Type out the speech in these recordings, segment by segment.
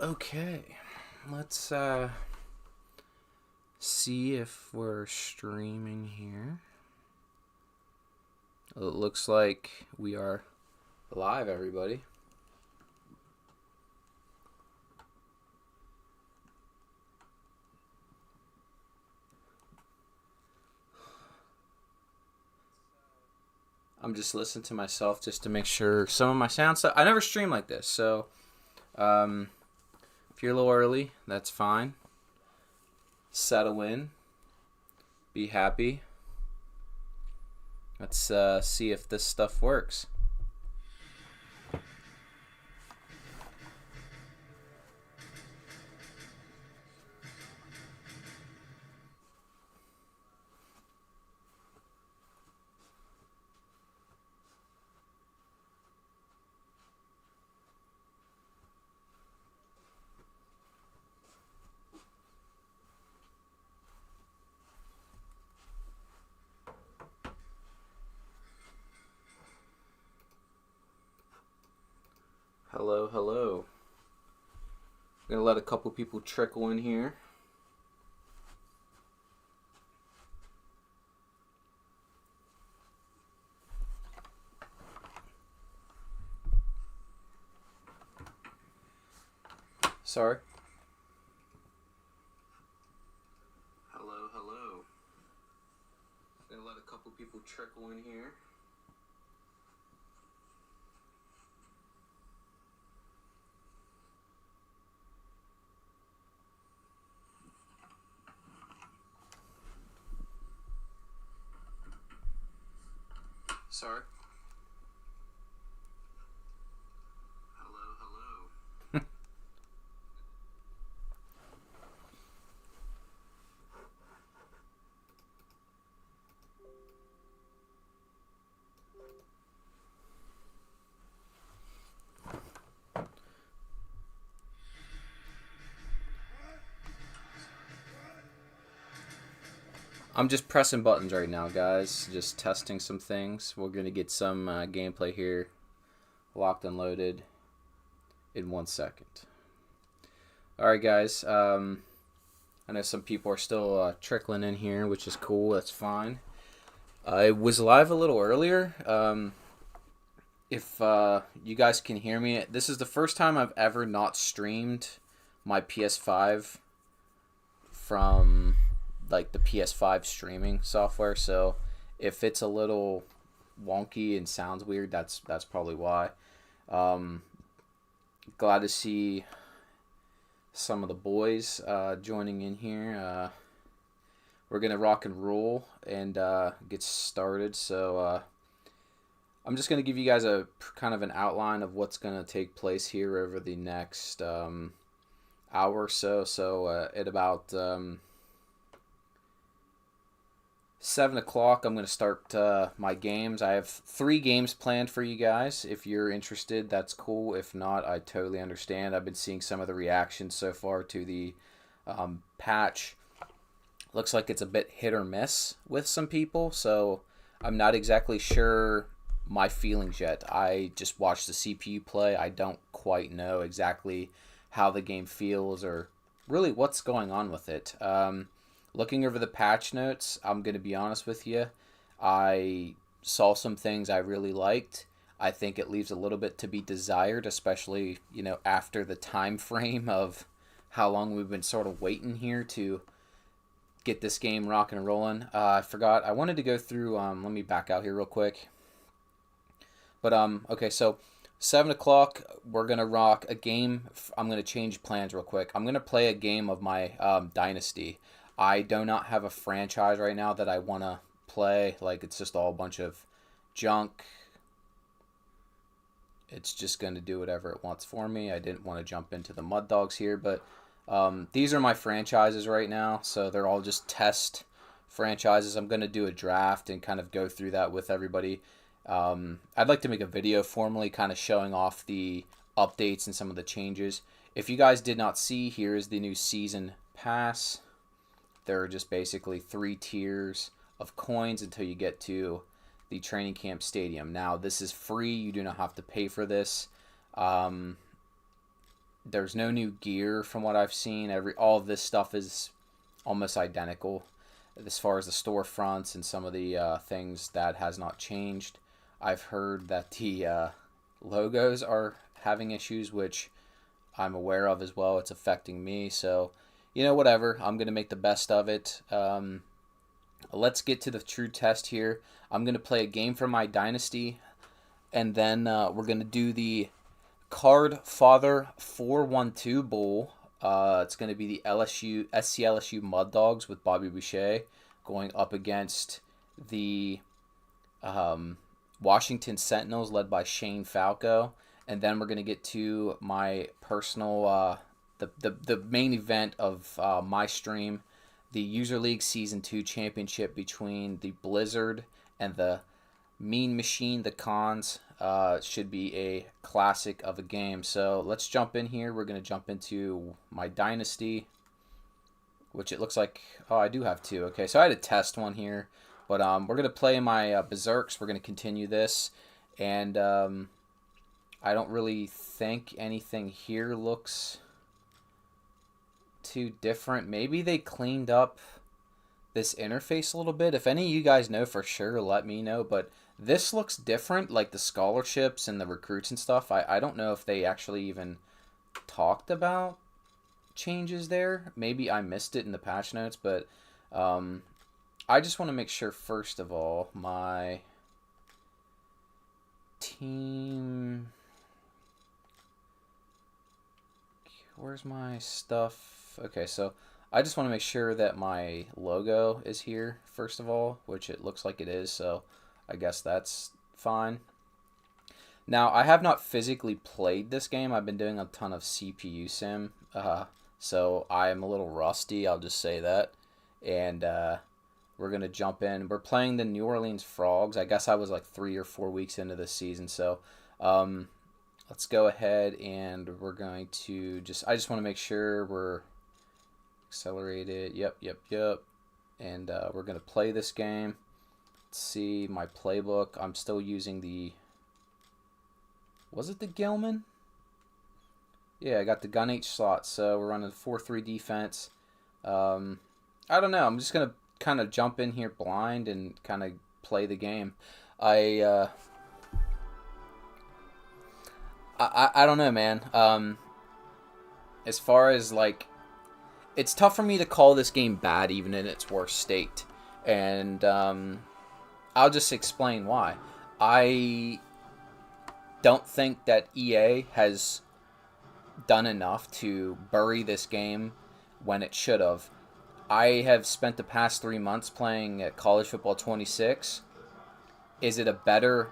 Okay, let's see if we're streaming here. It looks like we are live, everybody. I'm just listening to myself just to make sure some of my sound stuff. I never stream like this, so if you're a little early, that's fine. Settle in. Be happy. Let's see if this stuff works. Hello, hello. I'm gonna let a couple people trickle in here. Sorry. Hello, hello. I'm gonna let a couple people trickle in here. Sorry. Hello, hello. I'm just pressing buttons right now, guys. Just testing some things. We're going to get some gameplay here locked and loaded in 1 second. Alright, guys. I know some people are still trickling in here, which is cool. That's fine. I was live a little earlier. If you guys can hear me, this is the first time I've ever not streamed my PS5 from like the PS5 streaming software, so if it's a little wonky and sounds weird, that's probably why. Glad to see some of the boys joining in here. We're gonna rock and roll and get started. So I'm just gonna give you guys a kind of an outline of what's gonna take place here over the next hour or so. So at about 7 o'clock, I'm going to start my games. I have 3 games planned for you guys. If you're interested, that's cool. If not, I totally understand. I've been seeing some of the reactions so far to the patch. Looks like it's a bit hit or miss with some people, so I'm not exactly sure my feelings yet. I just watched the CPU play. I don't quite know exactly how the game feels or really what's going on with it. Looking over the patch notes, I'm going to be honest with you. I saw some things I really liked. I think it leaves a little bit to be desired, especially, after the time frame of how long we've been sort of waiting here to get this game rocking and rolling. I forgot. I wanted to go through, let me back out here real quick. But, okay, so 7 o'clock, we're going to rock a game. I'm going to change plans real quick. I'm going to play a game of my Dynasty. I do not have a franchise right now that I want to play. Like, it's just all a bunch of junk. It's just going to do whatever it wants for me. I didn't want to jump into the mud dogs here, but these are my franchises right now. So they're all just test franchises. I'm going to do a draft and kind of go through that with everybody. I'd like to make a video formally kind of showing off the updates and some of the changes. If you guys did not see, here is the new season pass. There are just basically 3 tiers of coins until you get to the training camp stadium. Now, this is free. You do not have to pay for this. There's no new gear from what I've seen. All of this stuff is almost identical as far as the storefronts and some of the things that has not changed. I've heard that the logos are having issues, which I'm aware of as well. It's affecting me, so whatever. I'm gonna make the best of it. Let's get to the true test here. I'm gonna play a game for my dynasty, and then we're gonna do the Card Father 412 Bowl. It's going to be the SCLSU Mud Dogs with Bobby Boucher going up against the Washington Sentinels led by Shane Falco. And then we're going to get to my personal, the main event of my stream, the User League Season 2 Championship between the Blizzard and the Mean Machine, the Cons. Should be a classic of a game. So let's jump in here. We're going to jump into my dynasty, which it looks like, oh, I do have two. Okay, so I had to test one here, but we're going to play my Berserks. We're going to continue this, and I don't really think anything here looks too different. Maybe they cleaned up this interface a little bit. If any of you guys know for sure, let me know, but this looks different, like the scholarships and the recruits and stuff. I don't know if they actually even talked about changes there. Maybe I missed it in the patch notes, but I just want to make sure, first of all, my team... Where's my stuff? Okay, so I just want to make sure that my logo is here, first of all, which it looks like it is, so I guess that's fine. Now, I have not physically played this game. I've been doing a ton of CPU sim, so I am a little rusty, I'll just say that. And we're going to jump in. We're playing the New Orleans Frogs. I guess I was like 3 or 4 weeks into this season, so let's go ahead and we're going to I just want to make sure we're accelerated. Yep. And we're going to play this game. See my playbook. I'm still using the... Was it the Gilman? Yeah, I got the gun H slot, so we're running 4-3 defense. I don't know. I'm just going to kind of jump in here blind and kind of play the game. I don't know, man. As far as, like... It's tough for me to call this game bad even in its worst state. And, I'll just explain why. I don't think that EA has done enough to bury this game when it should have. I have spent the past 3 months playing College Football 26. Is it a better,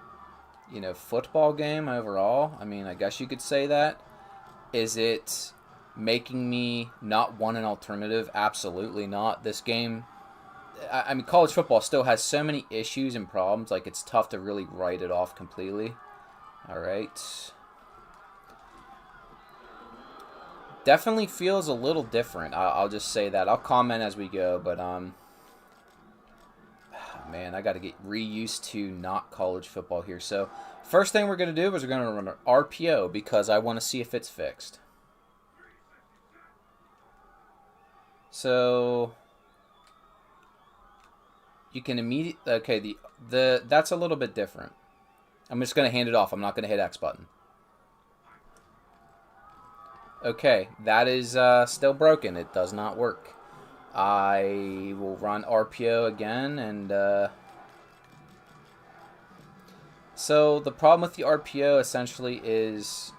football game overall? I mean, I guess you could say that. Is it making me not want an alternative? Absolutely not. This game... I mean, college football still has so many issues and problems, like it's tough to really write it off completely. All right. Definitely feels a little different. I'll just say that. I'll comment as we go, but man, I got to get reused to not college football here. So, first thing we're going to do is we're going to run an RPO because I want to see if it's fixed. So... You can immediately... Okay, that's a little bit different. I'm just going to hand it off. I'm not going to hit X button. Okay, that is still broken. It does not work. I will run RPO again, and... So, the problem with the RPO essentially is...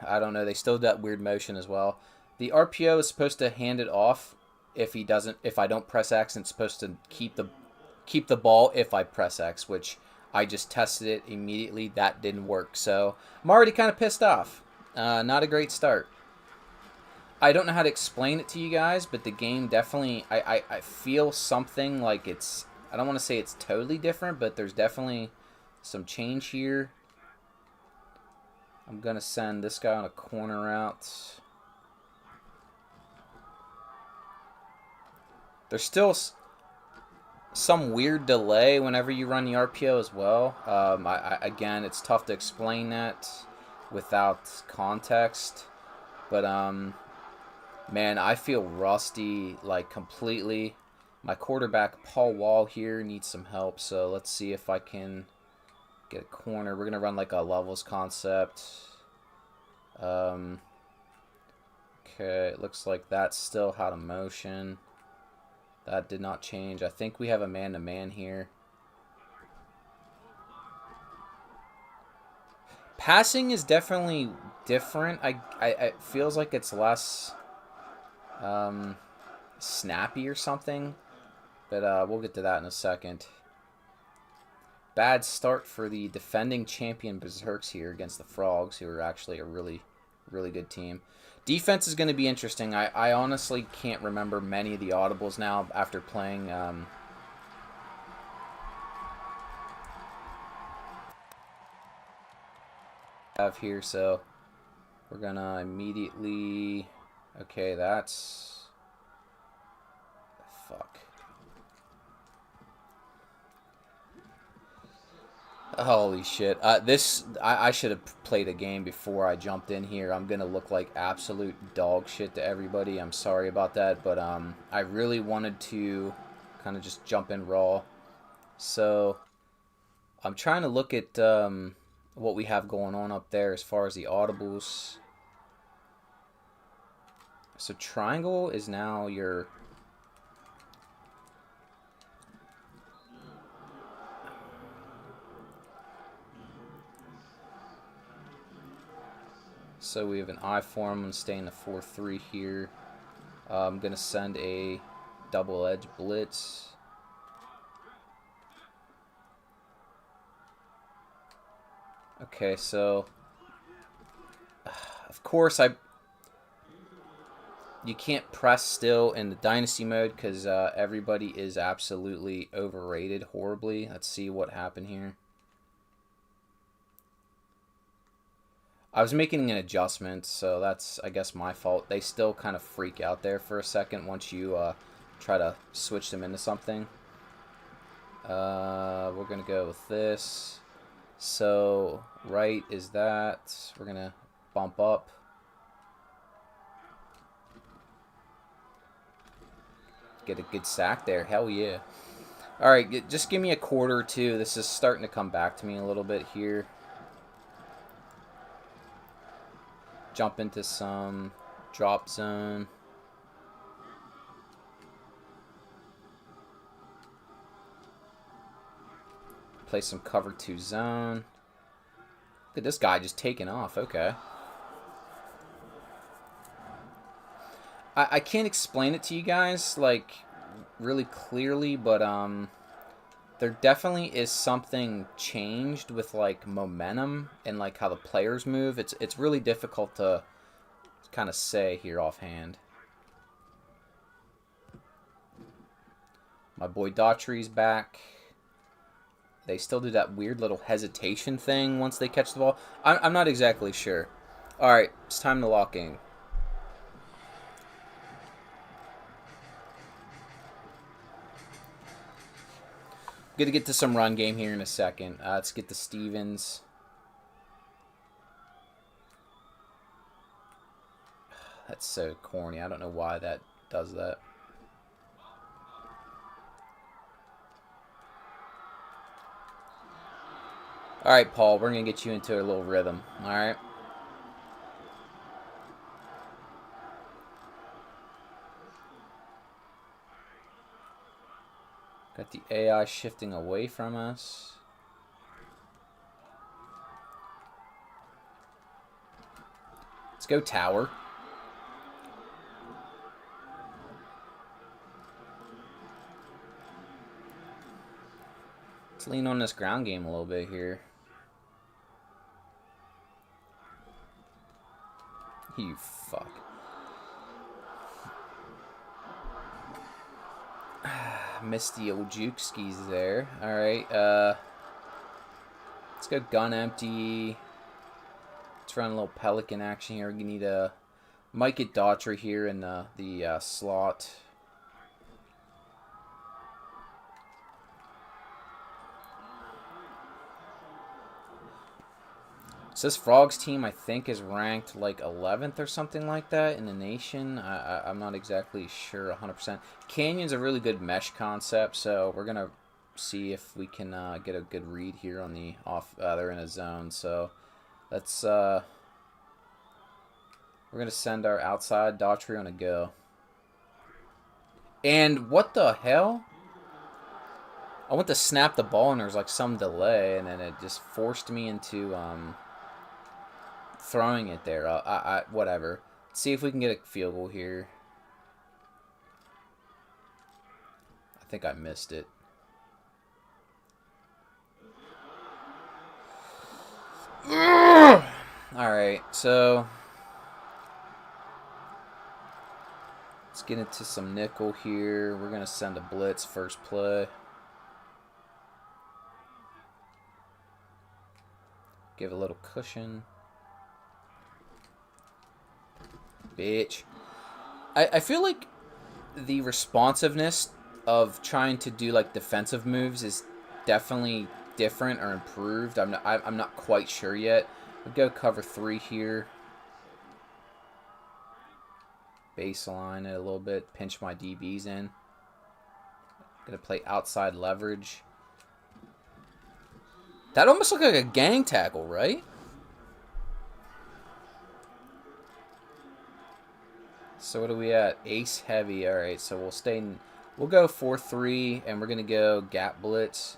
I don't know, they still do that weird motion as well. The RPO is supposed to hand it off if I don't press X, and it's supposed to keep the ball if I press X, which I just tested it immediately. That didn't work, so I'm already kind of pissed off. Not a great start. I don't know how to explain it to you guys, but the game definitely, I feel something like it's, I don't want to say it's totally different, but there's definitely some change here. I'm going to send this guy on a corner route. There's still... some weird delay whenever you run the RPO as well. Again, it's tough to explain that without context. But man, I feel rusty like completely. My quarterback Paul Wall here needs some help. So let's see if I can get a corner. We're gonna run like a levels concept. Okay, it looks like that's still how to motion. That did not change. I think we have a man-to-man here. Passing is definitely different. It feels like it's less snappy or something. But we'll get to that in a second. Bad start for the defending champion Berserks here against the Frogs, who are actually a really, really good team. Defense is going to be interesting. I honestly can't remember many of the audibles now after playing have here, so we're gonna immediately, okay, that's, fuck, holy shit. I should have played a game before I jumped in here. I'm gonna look like absolute dog shit to everybody. I'm sorry about that, but I really wanted to kind of just jump in raw. So I'm trying to look at what we have going on up there as far as the audibles. So triangle is now your... So we have an I form. I'm going to stay in the 4-3 here. I'm going to send a double edge blitz. Okay, so of course you can't press still in the dynasty mode because everybody is absolutely overrated horribly. Let's see what happened here. I was making an adjustment, so that's, I guess, my fault. They still kind of freak out there for a second once you try to switch them into something. We're going to go with this. So, right is that. We're going to bump up. Get a good sack there. Hell yeah. Alright, just give me a quarter or two. This is starting to come back to me a little bit here. Jump into some drop zone. Play some cover 2 zone. Look at this guy just taking off. Okay. I can't explain it to you guys, like, really clearly, but, there definitely is something changed with, like, momentum and, like, how the players move. It's really difficult to kind of say here offhand. My boy Daughtry's back. They still do that weird little hesitation thing once they catch the ball. I'm not exactly sure. Alright, it's time to lock in. Gonna get to some run game here in a second. Let's get to Stevens. That's so corny. I don't know why that does that. Alright, Paul, we're going to get you into a little rhythm. Alright? Got the AI shifting away from us. Let's go tower. Let's lean on this ground game a little bit here. You fuck. Missed the old juke skis there. Alright, let's go gun empty. Let's run a little pelican action here. We need a... Might get Daughtry here in the slot. So this Frogs team, I think, is ranked like 11th or something like that in the nation. I'm not exactly sure 100%. Canyon's a really good mesh concept, so we're going to see if we can get a good read here on the off. They're in a zone, so let's... we're going to send our outside Daughtry on a go. And what the hell? I went to snap the ball, and there was like some delay, and then it just forced me into... throwing it there. Whatever. Let's see if we can get a field goal here. I think I missed it. Alright, so let's get into some nickel here. We're going to send a blitz first play. Give a little cushion. Bitch. I feel like the responsiveness of trying to do like defensive moves is definitely different or improved. I'm not quite sure yet. We'll go cover 3 here. Baseline it a little bit. Pinch my DBs in. Gonna play outside leverage. That almost looked like a gang tackle, right? So what are we at? Ace heavy. All right, so we'll stay in, we'll go 4-3, and we're going to go gap blitz.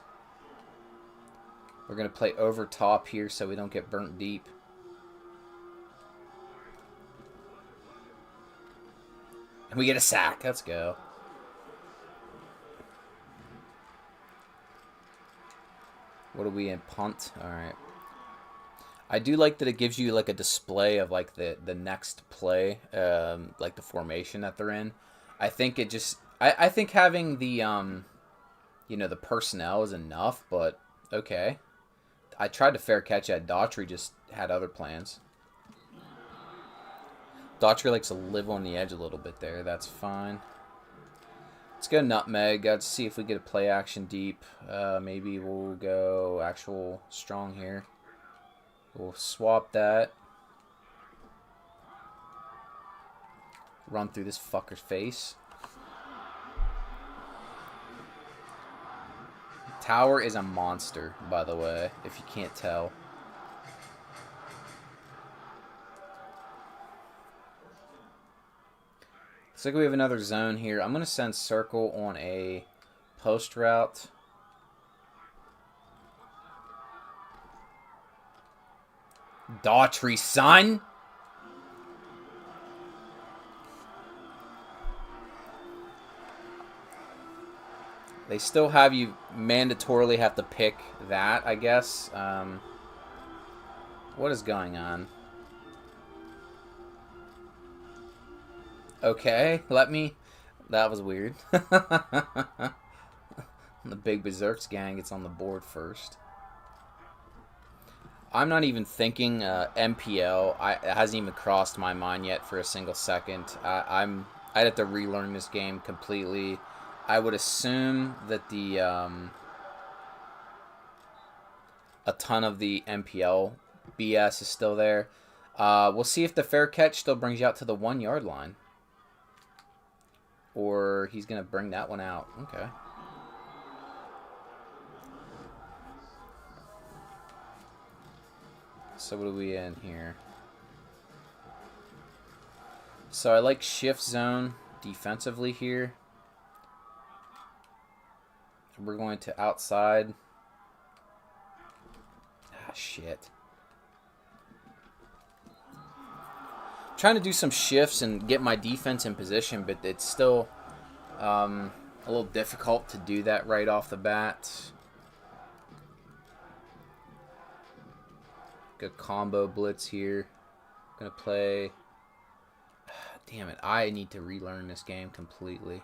We're going to play over top here so we don't get burnt deep. And we get a sack. Let's go. What are we in? Punt. All right. I do like that it gives you like a display of like the next play, like the formation that they're in. I think it just I think having the you know, the personnel is enough, but okay. I tried to fair catch at Daughtry, just had other plans. Daughtry likes to live on the edge a little bit there. That's fine. Let's go nutmeg. Let's see if we get a play action deep. Maybe we'll go actual strong here. We'll swap that. Run through this fucker's face. Tower is a monster, by the way, if you can't tell. Looks like we have another zone here. I'm going to send circle on a post route. Daughtry, son! They still have you mandatorily have to pick that, I guess. What is going on? Okay, let me... That was weird. The big Berserks gang gets on the board first. I'm not even thinking MPL. It hasn't even crossed my mind yet for a single second. I'd have to relearn this game completely. I would assume that the a ton of the MPL BS is still there. We'll see if the fair catch still brings you out to the 1 yard line. Or he's going to bring that one out. Okay. So what are we in here? So I like shift zone defensively here. We're going to outside. Ah, shit. I'm trying to do some shifts and get my defense in position, but it's still a little difficult to do that right off the bat. Good combo blitz here. Gonna play. Damn it, I need to relearn this game completely.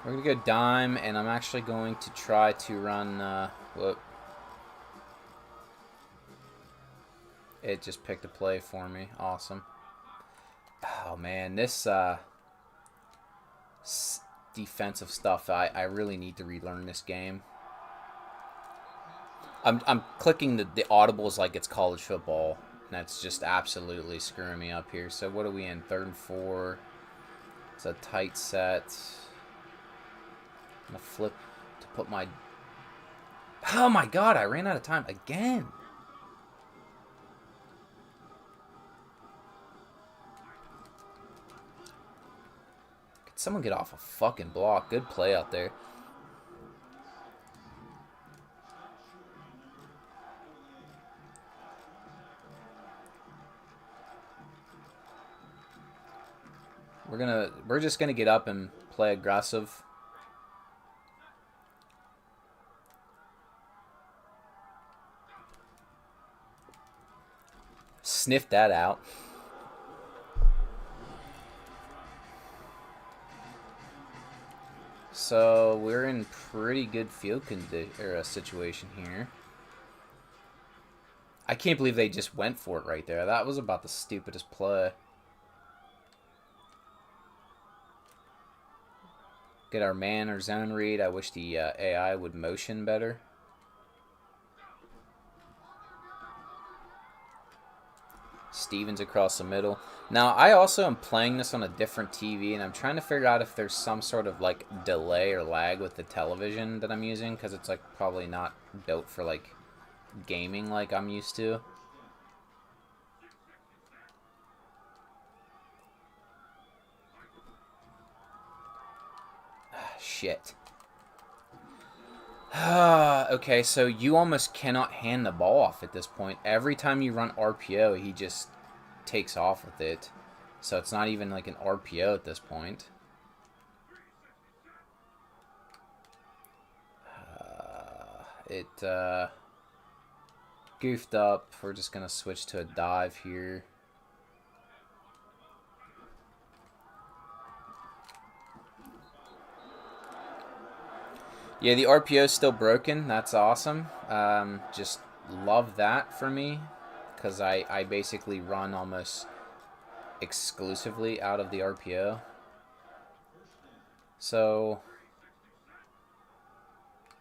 We're going to go dime, and I'm actually going to try to run, whoop. It just picked a play for me. Awesome. Oh man, this defensive stuff. I really need to relearn this game. I'm clicking the audibles like it's college football. And that's just absolutely screwing me up here. So what are we in? 3rd and 4. It's a tight set. I'm gonna flip to put my. Oh my god! I ran out of time again. Could someone get off a fucking block? Good play out there. We're just gonna get up and play aggressive. Sniff that out. So we're in pretty good field situation here. I can't believe they just went for it right there. That was about the stupidest play. Get our man or zone read. I wish the AI would motion better. Stevens across the middle. Now, I also am playing this on a different TV, and I'm trying to figure out if there's some sort of, like, delay or lag with the television that I'm using, because it's, like, probably not built for, like, gaming like I'm used to. Shit. Okay, so you almost cannot hand the ball off at this point. Every time you run RPO, he just takes off with it. So it's not even like an RPO at this point. It goofed up. We're just going to switch to a dive here. Yeah, the RPO is still broken. That's awesome. Just love that for me, because I basically run almost exclusively out of the RPO. So,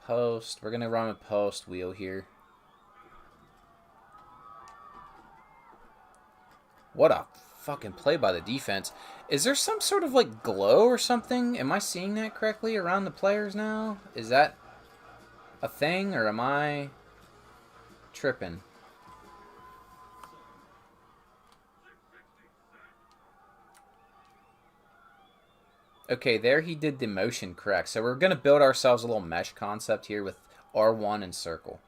post. We're going to run a post wheel here. What a fucking play by the defense. Is there some sort of, like, glow or something? Am I seeing that correctly around the players now? Is that a thing, or am I tripping? Okay, there he did the motion correct. So we're going to build ourselves a little mesh concept here with R1 and circle.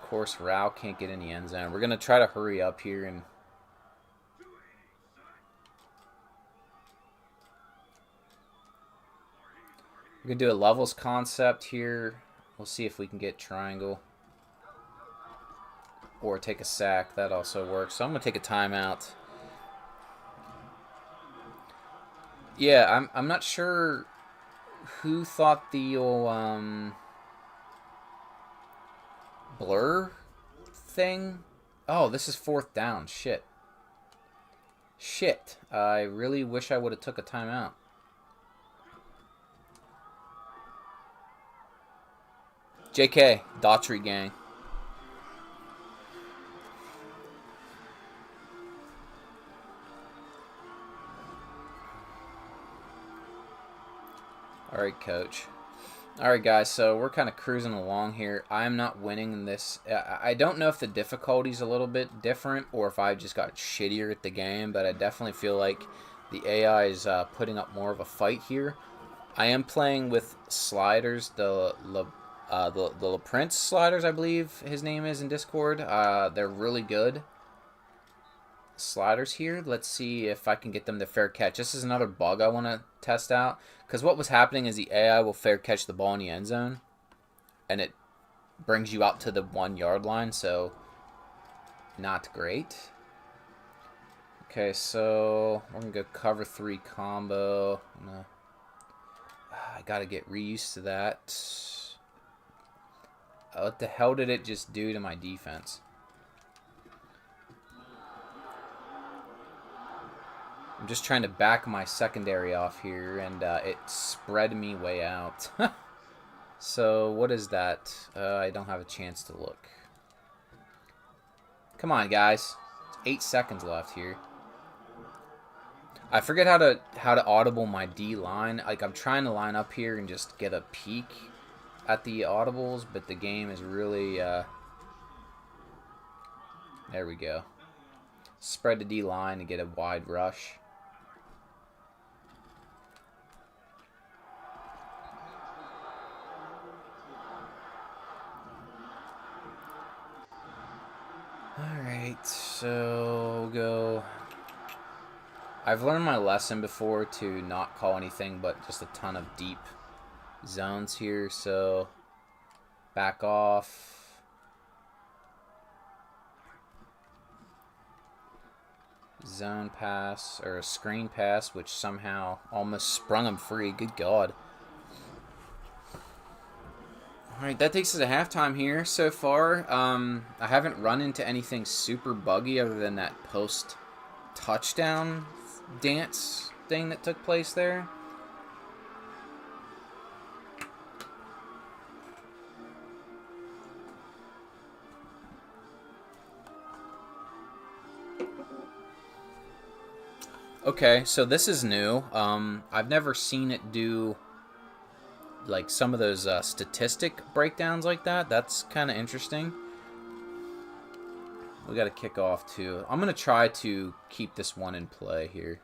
Of course, Rao can't get in the end zone. We're going to try to hurry up here and... We're going to do a levels concept here. We'll see if we can get triangle. Or take a sack. That also works. So I'm going to take a timeout. Yeah, I'm not sure who thought the blur thing. Oh, this is 4th down. Shit. Shit. I really wish I would have took a timeout. JK, Daughtry gang. Alright, coach. Alright, guys, so we're kind of cruising along here. I'm not winning this. I don't know if the difficulty's a little bit different or if I just got shittier at the game, but I definitely feel like the AI is putting up more of a fight here. I am playing with sliders, the LaPrince sliders, I believe his name is in Discord. They're really good sliders here. Let's see if I can get them to fair catch. This is another bug I want to test out, because what was happening is the AI will fair catch the ball in the end zone and it brings you out to the 1 yard line, so not great. Okay, so we're gonna go cover 3 combo. I gotta get reused to that. What the hell did it just do to my defense? I'm just trying to back my secondary off here, and it spread me way out. So, what is that? I don't have a chance to look. Come on, guys. 8 seconds left here. I forget how to audible my D line. Like, I'm trying to line up here and just get a peek at the audibles, but the game is really there we go. Spread the D line to get a wide rush. Alright, so go. I've learned my lesson before to not call anything but just a ton of deep zones here, so back off. Zone pass, or a screen pass, which somehow almost sprung him free. Good God. Alright, that takes us to halftime here so far. I haven't run into anything super buggy other than that post-touchdown dance thing that took place there. Okay, so this is new. I've never seen it do like some of those statistic breakdowns like that. That's kind of interesting. We got to kick off too. I'm going to try to keep this one in play here.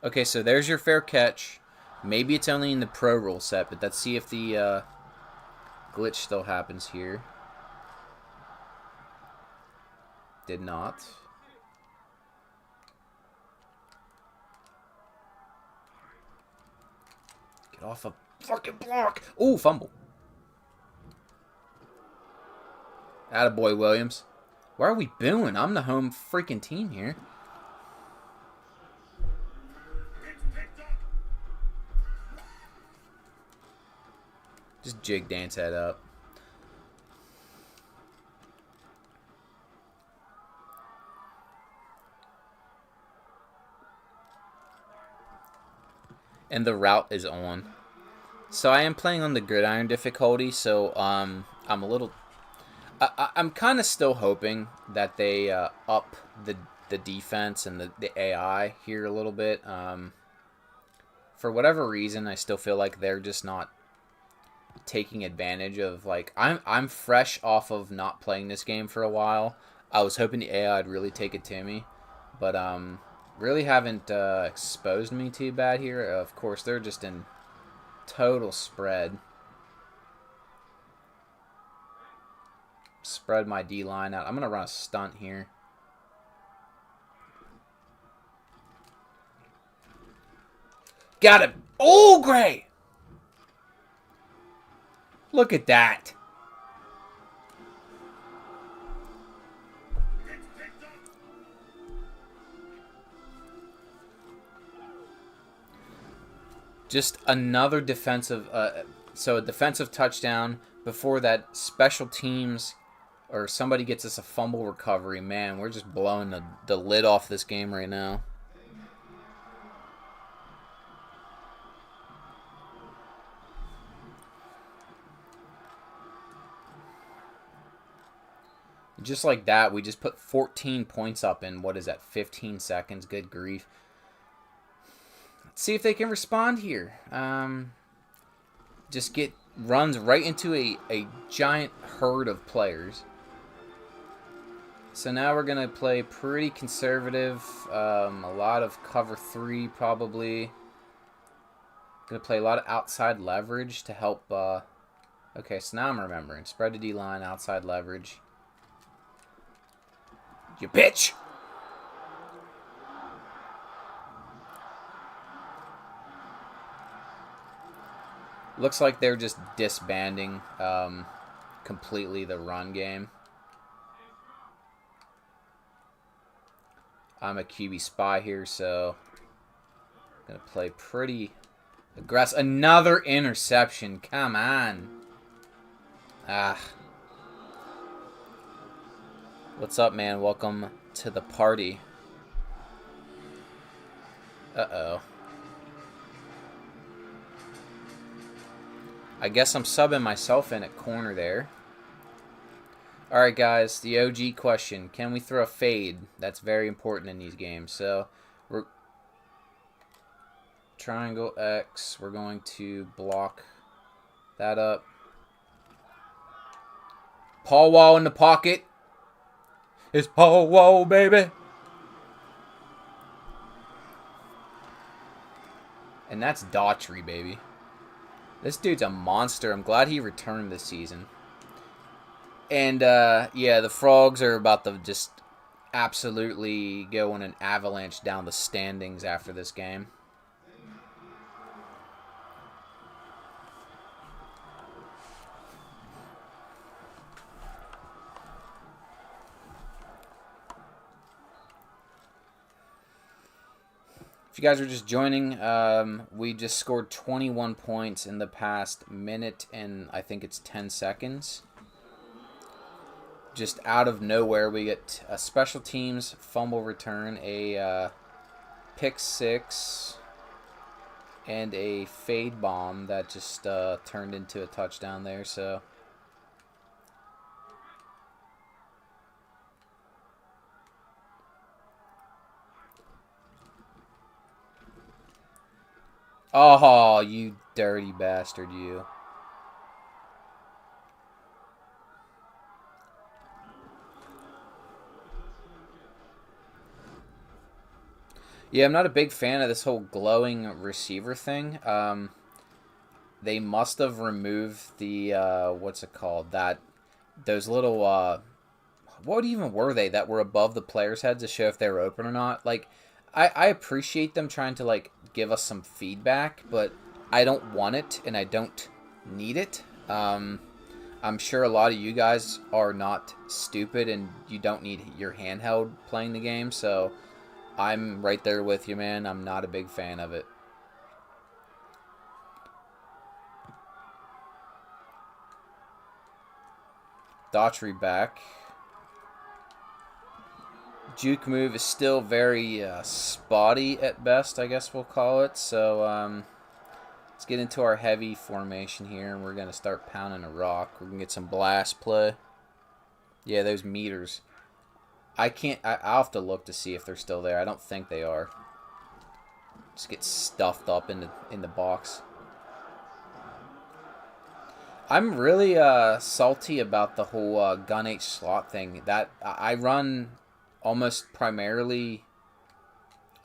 Okay, so there's your fair catch. Maybe it's only in the pro rule set, but let's see if the glitch still happens here. Did not. Get off a fucking block. Ooh, fumble. Attaboy, Williams. Why are we booing? I'm the home freaking team here. Just jig dance that up. And the route is on. So I am playing on the gridiron difficulty, so I'm a little... I'm kind of still hoping that they up the defense and the AI here a little bit. For whatever reason, I still feel like they're just not taking advantage of, like, I'm fresh off of not playing this game for a while. I was hoping the AI would really take it to me, but really haven't exposed me too bad here. Of course, they're just in total spread. Spread my D-line out. I'm going to run a stunt here. Got him. Oh, great. Look at that. Just another defensive, so a defensive touchdown. Before that, special teams or somebody gets us a fumble recovery. Man, we're just blowing the lid off this game right now. Just like that, we just put 14 points up in, what is that, 15 seconds? Good grief. Let's see if they can respond here. Just get runs right into a giant herd of players. So now we're going to play pretty conservative. A lot of cover 3 probably. Going to play a lot of outside leverage to help. Okay, so now I'm remembering. Spread the D-line, outside leverage. You bitch! Looks like they're just disbanding completely the run game. I'm a QB spy here, so I'm Gonna play pretty aggressive. Another interception. Come on. Ah. What's up, man? Welcome to the party. Uh-oh. I guess I'm subbing myself in at corner there. Alright, guys. The OG question. Can we throw a fade? That's very important in these games. So, we're... Triangle X. We're going to block that up. Paul Wall in the pocket. It's Paul Wall, baby. And that's Daughtry, baby. This dude's a monster. I'm glad he returned this season. And, yeah, the Frogs are about to just absolutely go in an avalanche down the standings after this game. If you guys are just joining, we just scored 21 points in the past minute and I think it's 10 seconds. Just out of nowhere, we get a special teams fumble return, a pick six, and a fade bomb that just turned into a touchdown there. So. Oh, you dirty bastard, you. Yeah, I'm not a big fan of this whole glowing receiver thing. They must have removed the, what's it called? Those little, what even were they that were above the players' heads to show if they were open or not? Like, I appreciate them trying to, like, give us some feedback, but I don't want it and I don't need it. I'm sure a lot of you guys are not stupid and you don't need your handheld playing the game, so I'm right there with you, man. I'm not a big fan of it. Daughtry back. Juke move is still very spotty at best, I guess we'll call it. So let's get into our heavy formation here, and we're going to start pounding a rock. We're going to get some blast play. Yeah, those meters. I'll have to look to see if they're still there. I don't think they are. Just get stuffed up in the box. I'm really salty about the whole gun H slot thing. That I run almost primarily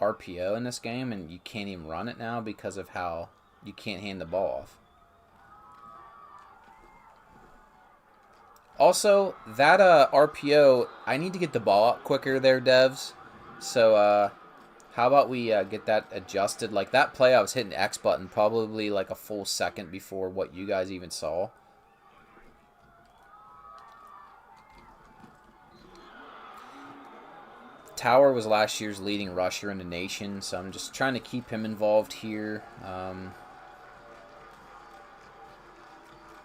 RPO in this game, and you can't even run it now because of how you can't hand the ball off. Also, that RPO, I need to get the ball out quicker there, devs. So, how about we get that adjusted? Like, that play, I was hitting the X button probably like a full second before what you guys even saw. Tower was last year's leading rusher in the nation, so I'm just trying to keep him involved here.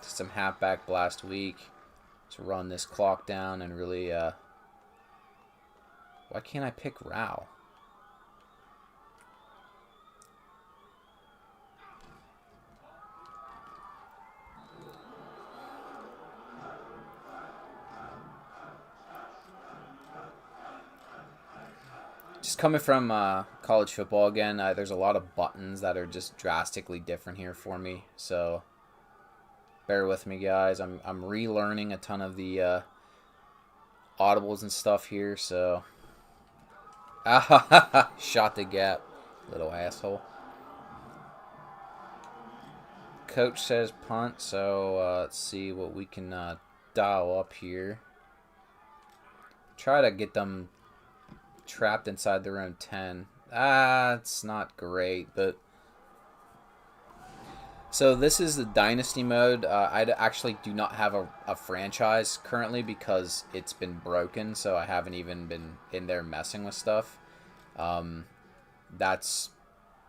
Some halfback last week to run this clock down and really... Why can't I pick Rao? Just coming from college football again, there's a lot of buttons that are just drastically different here for me. So bear with me, guys. I'm relearning a ton of the audibles and stuff here. So shot the gap, little asshole. Coach says punt. So let's see what we can dial up here. Try to get them trapped inside their own 10. It's not great, but... So this is the Dynasty mode. I actually do not have a franchise currently because it's been broken, so I haven't even been in there messing with stuff. That's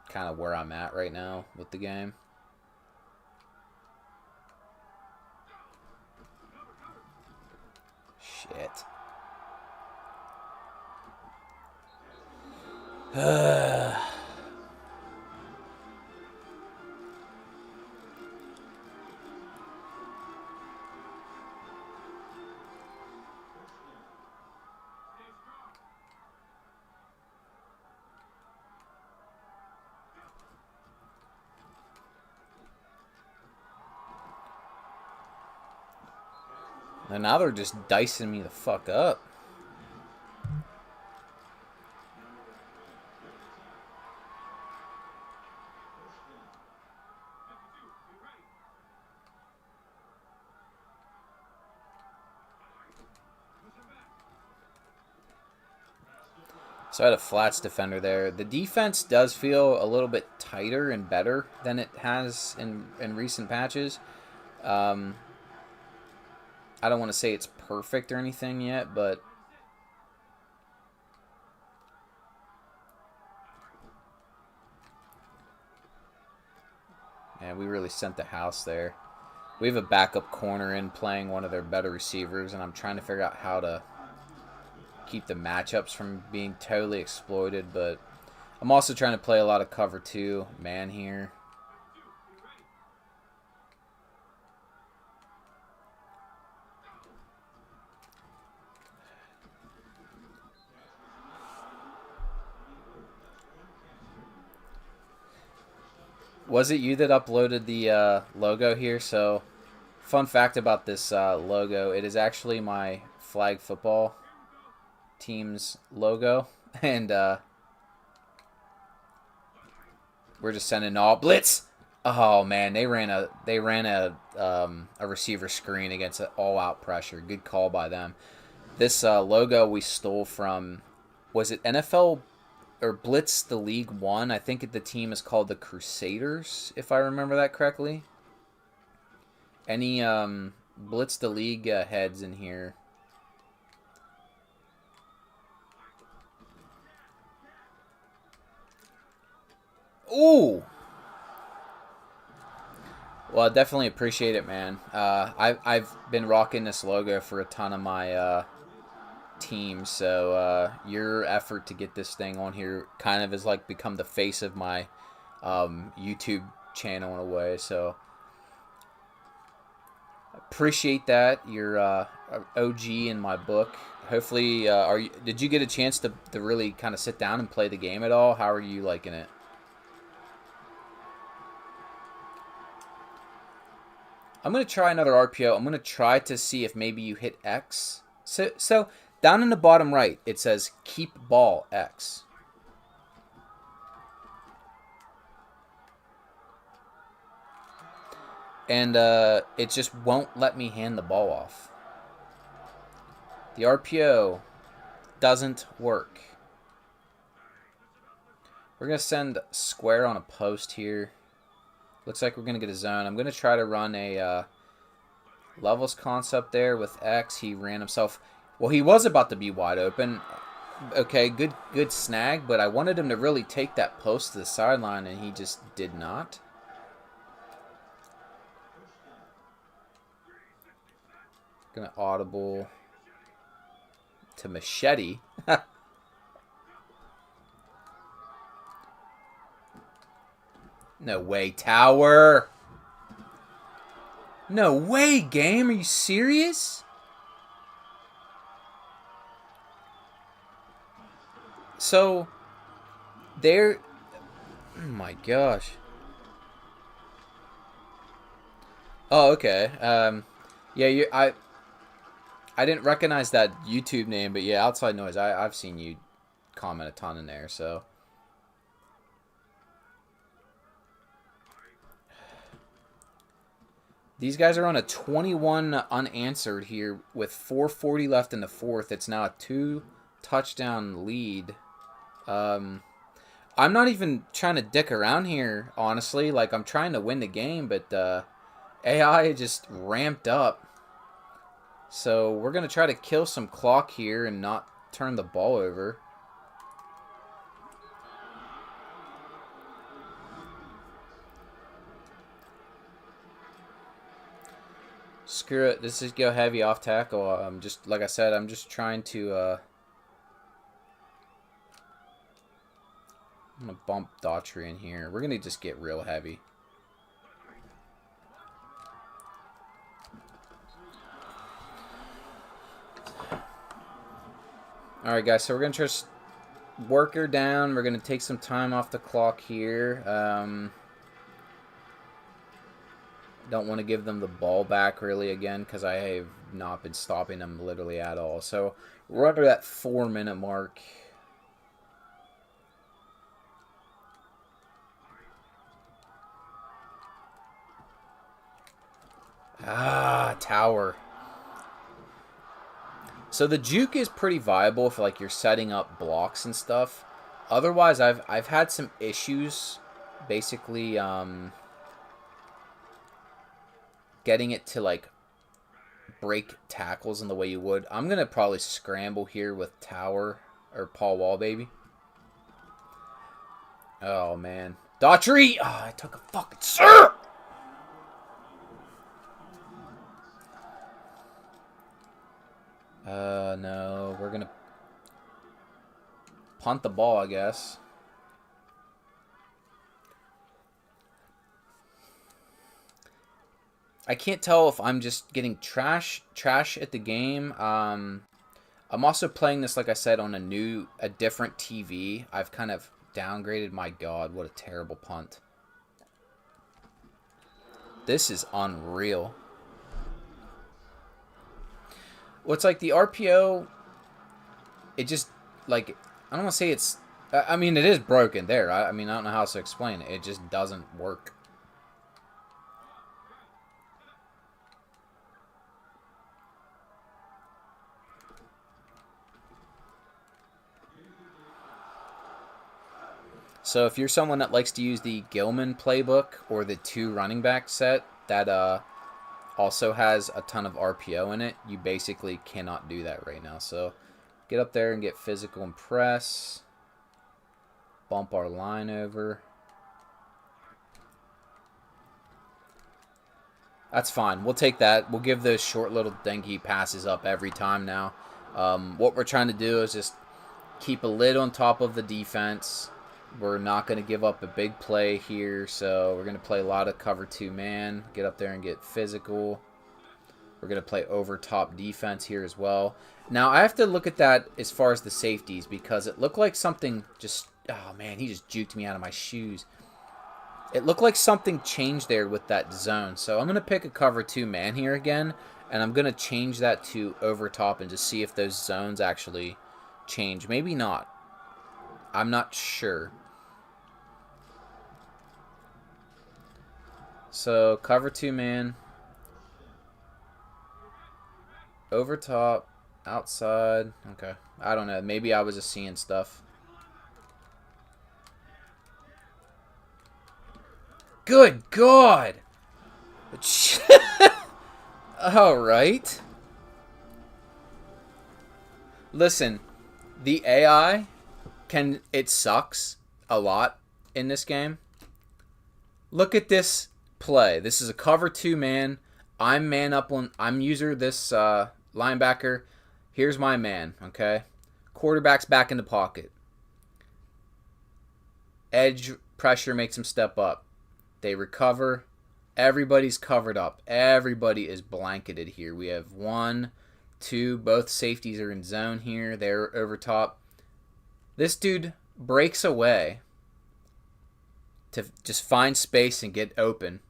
kind of where I'm at right now with the game. Shit. And now they're just dicing me the fuck up. So I had a flats defender there. The defense does feel a little bit tighter and better than it has in recent patches. I don't want to say it's perfect or anything yet, but man, we really sent the house there. We have a backup corner in playing one of their better receivers, and I'm trying to figure out how to keep the matchups from being totally exploited, but I'm also trying to play a lot of cover 2 man here. Was it you that uploaded the logo here? So, fun fact about this logo, it is actually my flag football team's logo, and we're just sending all blitz. Oh man, they ran a receiver screen against an all-out pressure. Good call by them. This logo we stole from, was it NFL or Blitz the League One? I think the team is called the Crusaders, if I remember that correctly. Any Blitz the League heads in here? Ooh! Well, I definitely appreciate it, man. I've been rocking this logo for a ton of my teams, so your effort to get this thing on here kind of has like become the face of my YouTube channel in a way. So appreciate that. You're OG in my book. Hopefully, did you get a chance to really kind of sit down and play the game at all? How are you liking it? I'm going to try another RPO. I'm going to try to see if maybe you hit X. So down in the bottom right, it says keep ball X. And it just won't let me hand the ball off. The RPO doesn't work. We're going to send square on a post here. Looks like we're going to get a zone. I'm going to try to run a levels concept there with X. He ran himself. Well, he was about to be wide open. Okay, good snag, but I wanted him to really take that post to the sideline, and he just did not. Going to audible to Machete. No way, Tower. No way, game. Are you serious? So, there. Oh my gosh. Oh, okay. Yeah, I didn't recognize that YouTube name, but yeah, Outside Noise. I've seen you comment a ton in there, so. These guys are on a 21 unanswered here with 4:40 left in the fourth. It's now a 2-touchdown lead. I'm not even trying to dick around here, honestly. Like, I'm trying to win the game, but AI just ramped up. So we're going to try to kill some clock here and not turn the ball over. screw it. Let's just go heavy off tackle. Just like I said, I'm just trying to. I'm gonna bump Daughtry in here. We're gonna just get real heavy. All right, guys. So we're gonna just work her down. We're gonna take some time off the clock here. Don't want to give them the ball back really again because I have not been stopping them literally at all. So we're under that 4-minute mark. Ah, tower. So the juke is pretty viable if like you're setting up blocks and stuff. Otherwise, I've had some issues basically getting it to like break tackles in the way you would. I'm gonna probably scramble here with Tower or Paul Wall, baby. Oh man, Daughtry! Oh, I took a fucking sir. No, we're gonna punt the ball, I guess. I can't tell if I'm just getting trash at the game. I'm also playing this, like I said, on a different TV. I've kind of downgraded. My God, what a terrible punt. This is unreal. Well, it's like the RPO, it just, like, I don't want to say it's, I mean, it is broken there. I mean, I don't know how else to explain it. It just doesn't work. So if you're someone that likes to use the Gilman playbook or the 2 running back set that also has a ton of RPO in it, you basically cannot do that right now. So get up there and get physical and press. Bump our line over. That's fine. We'll take that. We'll give those short little dinky passes up every time now. What we're trying to do is just keep a lid on top of the defense. We're not going to give up a big play here, so we're going to play a lot of cover 2 man. Get up there and get physical. We're going to play over top defense here as well. Now, I have to look at that as far as the safeties because it looked like something just... Oh, man, he just juked me out of my shoes. It looked like something changed there with that zone. So I'm going to pick a cover 2 man here again, and I'm going to change that to over top and just see if those zones actually change. Maybe not. I'm not sure. So, cover 2 man. Over top. Outside. Okay. I don't know. Maybe I was just seeing stuff. Good God! Alright. Listen. The AI it sucks a lot in this game. Look at this play. This is a cover 2 man. I'm man up on. I'm user this linebacker. Here's my man. Okay, quarterback's back in the pocket. Edge pressure makes him step up. They recover. Everybody's covered up. Everybody is blanketed here. We have 1, 2. Both safeties are in zone here. They're over top. This dude breaks away to just find space and get open.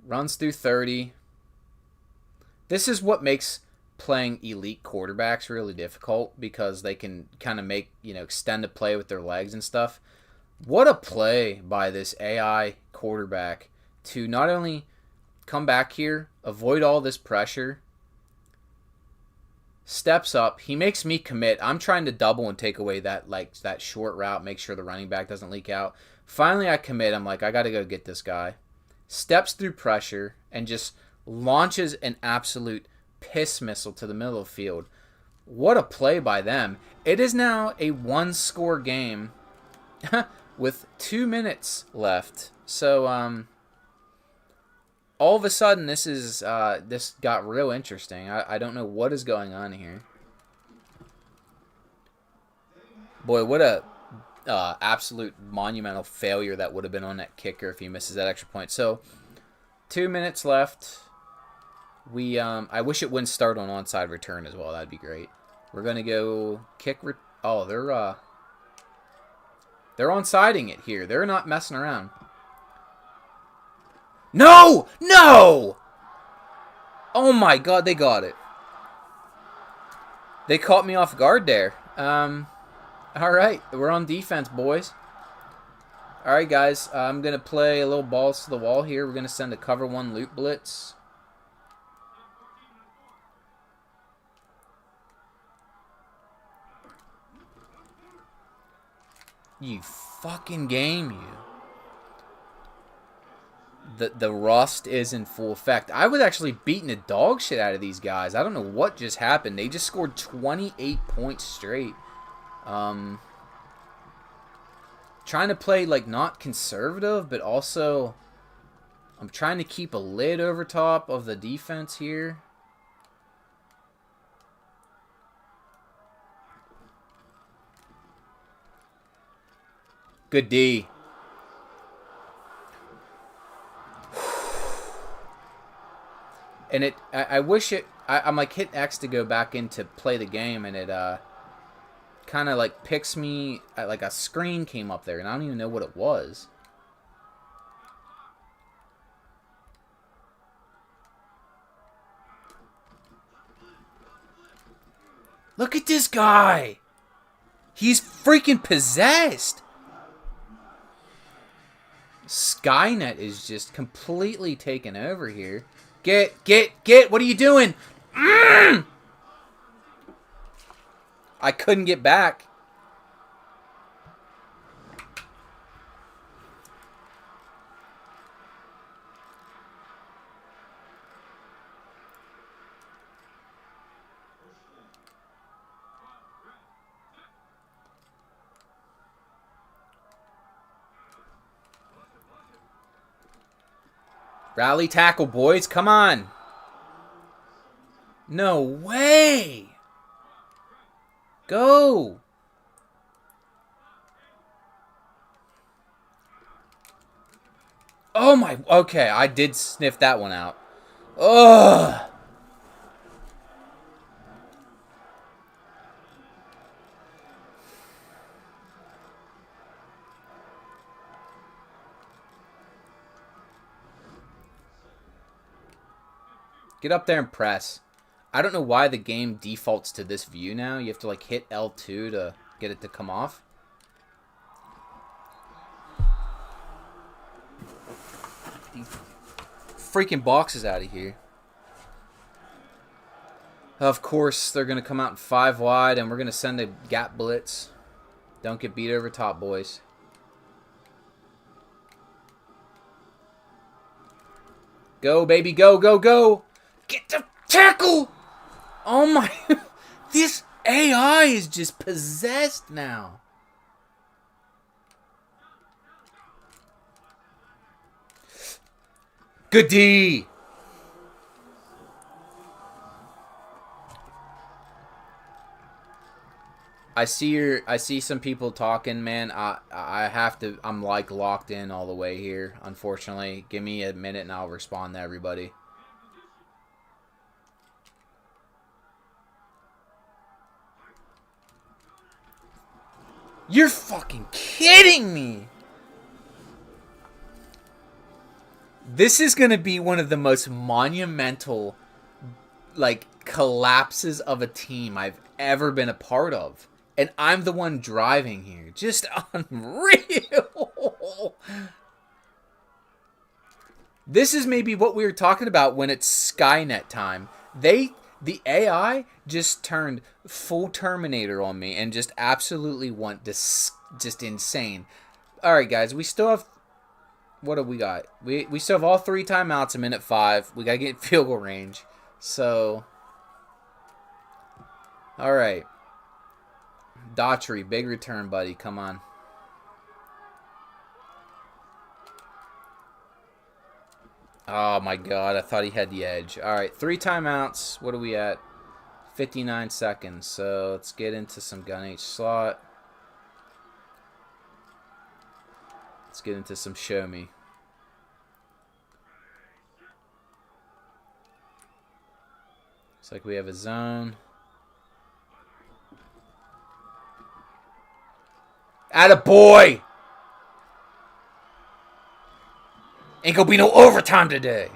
Runs through 30. This is what makes playing elite quarterbacks really difficult because they can kind of make, extend the play with their legs and stuff. What a play by this AI quarterback to not only come back here, avoid all this pressure, steps up. He makes me commit. I'm trying to double and take away that short route, make sure the running back doesn't leak out. Finally, I commit. I'm like, I got to go get this guy. Steps through pressure and just launches an absolute piss missile to the middle of the field. What a play by them. It is now a 1-score game with 2 minutes left. So, all of a sudden, this got real interesting. I don't know what is going on here. Boy, what a absolute monumental failure that would have been on that kicker if he misses that extra point. So, 2 minutes left. I wish it wouldn't start on onside return as well. That'd be great. We're gonna go kick. Oh, they're onsiding it here. They're not messing around. No! No! Oh my God, they got it. They caught me off guard there. All right, we're on defense, boys. All right, guys, I'm going to play a little balls to the wall here. We're going to send a cover 1 loop blitz. You fucking game, you. The rust is in full effect. I was actually beating the dog shit out of these guys. I don't know what just happened. They just scored 28 points straight. Trying to play, like, not conservative, but also I'm trying to keep a lid over top of the defense here. Good D. And I wish I'm like hitting X to go back in to play the game, and it kind of like picks me, like a screen came up there, and I don't even know what it was. Look at this guy. He's freaking possessed. Skynet is just completely taken over here. Get! What are you doing? I couldn't get back. Rally tackle, boys. Come on. No way. Go. Oh my. Okay, I did sniff that one out. Ugh. Get up there and press. I don't know why the game defaults to this view now. You have to like hit L2 to get it to come off. These freaking boxes out of here. Of course, they're going to come out in 5 wide, and we're going to send a gap blitz. Don't get beat over top, boys. Go, baby, go, go, go. Get the tackle! Oh my... This AI is just possessed now. Good D! I see some people talking, man. I have to... I'm like locked in all the way here, unfortunately. Give me a minute and I'll respond to everybody. You're fucking kidding me! This is going to be one of the most monumental, like, collapses of a team I've ever been a part of. And I'm the one driving here. Just unreal! This is maybe what we were talking about when it's Skynet time. The AI just turned full Terminator on me and just absolutely went just insane. All right, guys, we still have... What have we got? We still have all 3 timeouts a minute 5. We got to get in field goal range. So, all right. Daughtry, big return, buddy. Come on. Oh my god, I thought he had the edge. Alright, 3 timeouts. What are we at? 59 seconds. So let's get into some gun H slot. Let's get into some show me. Looks like we have a zone. Attaboy! Ain't gonna be no overtime today.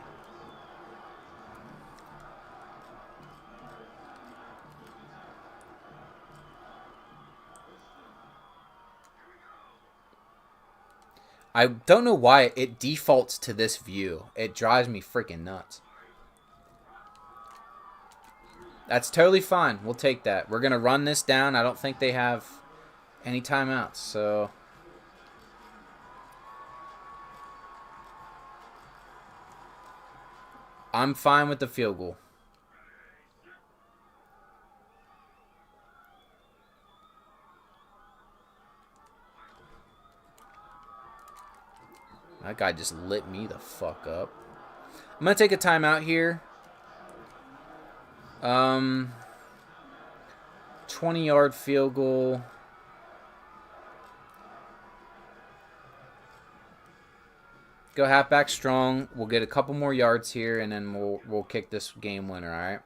I don't know why it defaults to this view. It drives me freaking nuts. That's totally fine. We'll take that. We're going to run this down. I don't think they have any timeouts, so... I'm fine with the field goal. That guy just lit me the fuck up. I'm going to take a timeout here. 20-yard field goal. Go halfback strong. We'll get a couple more yards here, and then we'll kick this game winner, all right?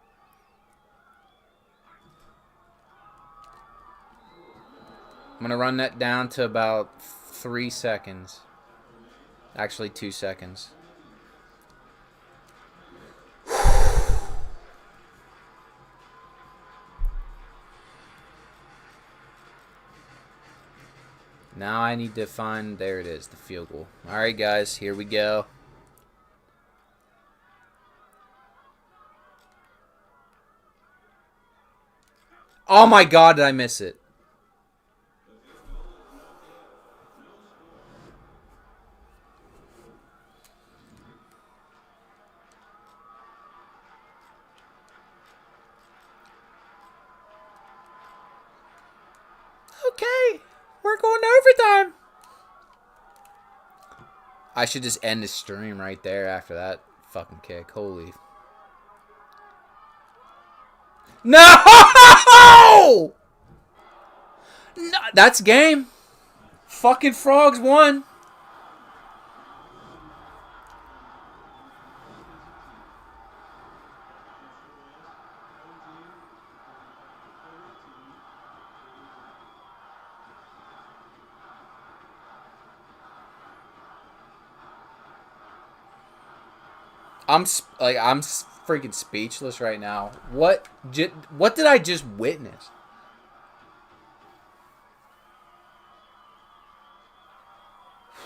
I'm going to run that down to about 3 seconds. Actually, 2 seconds. Now I need to find, there it is, the field goal. All right, guys, here we go. Oh my god, did I miss it? Okay, we're going to overtime. I should just end the stream right there after that fucking kick. Holy. No! No! That's game. Fucking Frogs won. I'm freaking speechless right now. What did I just witness?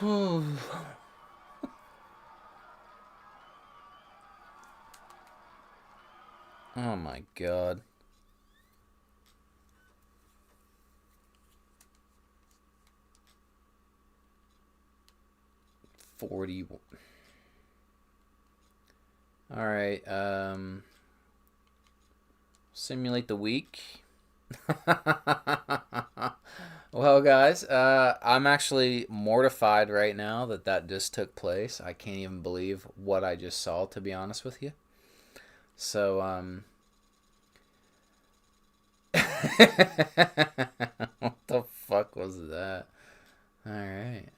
Oh my god. 40. All right. Simulate the week. Well, guys, I'm actually mortified right now that just took place. I can't even believe what I just saw, to be honest with you. So, what the fuck was that? All right.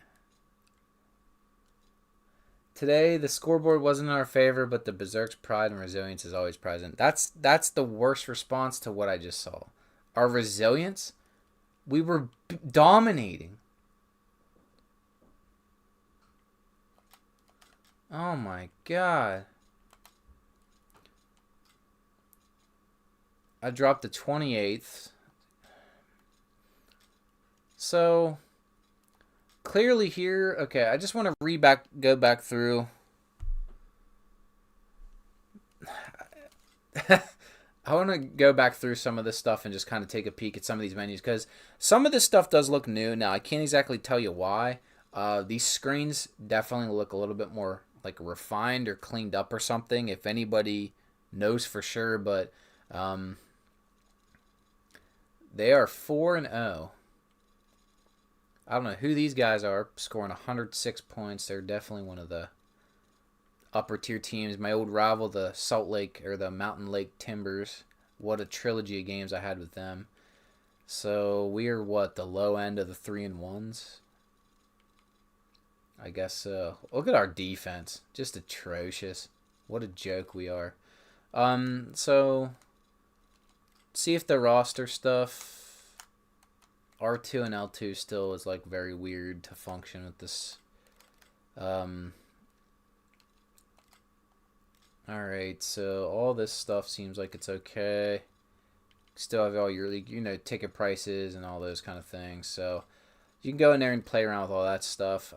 Today, the scoreboard wasn't in our favor, but the Berserk's pride and resilience is always present. That's the worst response to what I just saw. Our resilience? We were dominating. Oh my god. I dropped the 28th. So... clearly here, okay, I just want to go back through. I want to go back through some of this stuff and just kind of take a peek at some of these menus, because some of this stuff does look new. Now, I can't exactly tell you why. These screens definitely look a little bit more like refined or cleaned up or something, if anybody knows for sure, but they are 4-0. I don't know who these guys are, scoring 106 points. They're definitely one of the upper tier teams. My old rival, the Salt Lake or the Mountain Lake Timbers. What a trilogy of games I had with them. So we are what, the low end of the 3-1s. I guess so. Look at our defense, just atrocious. What a joke we are. So see if the roster stuff, R2 and L2 still is like very weird to function with this. Alright, so all this stuff seems like it's okay. Still have all your, ticket prices and all those kind of things. So you can go in there and play around with all that stuff.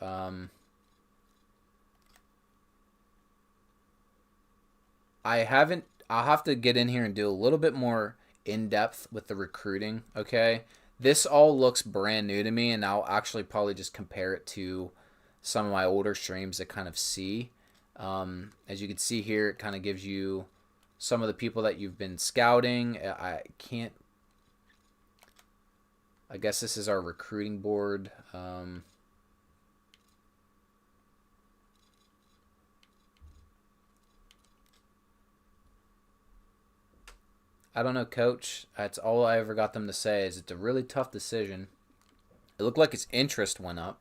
I'll have to get in here and do a little bit more in-depth with the recruiting, okay? This all looks brand new to me, and I'll actually probably just compare it to some of my older streams that kind of see. As you can see here, it kind of gives you some of the people that you've been scouting. I guess this is our recruiting board. I don't know, Coach. That's all I ever got them to say is it's a really tough decision. It looked like his interest went up.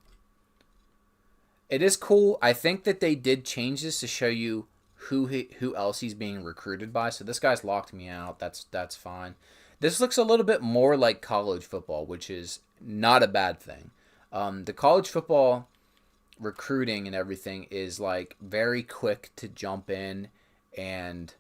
It is cool. I think that they did change this to show you who else he's being recruited by. So this guy's locked me out. That's fine. This looks a little bit more like college football, which is not a bad thing. The college football recruiting and everything is like very quick to jump in and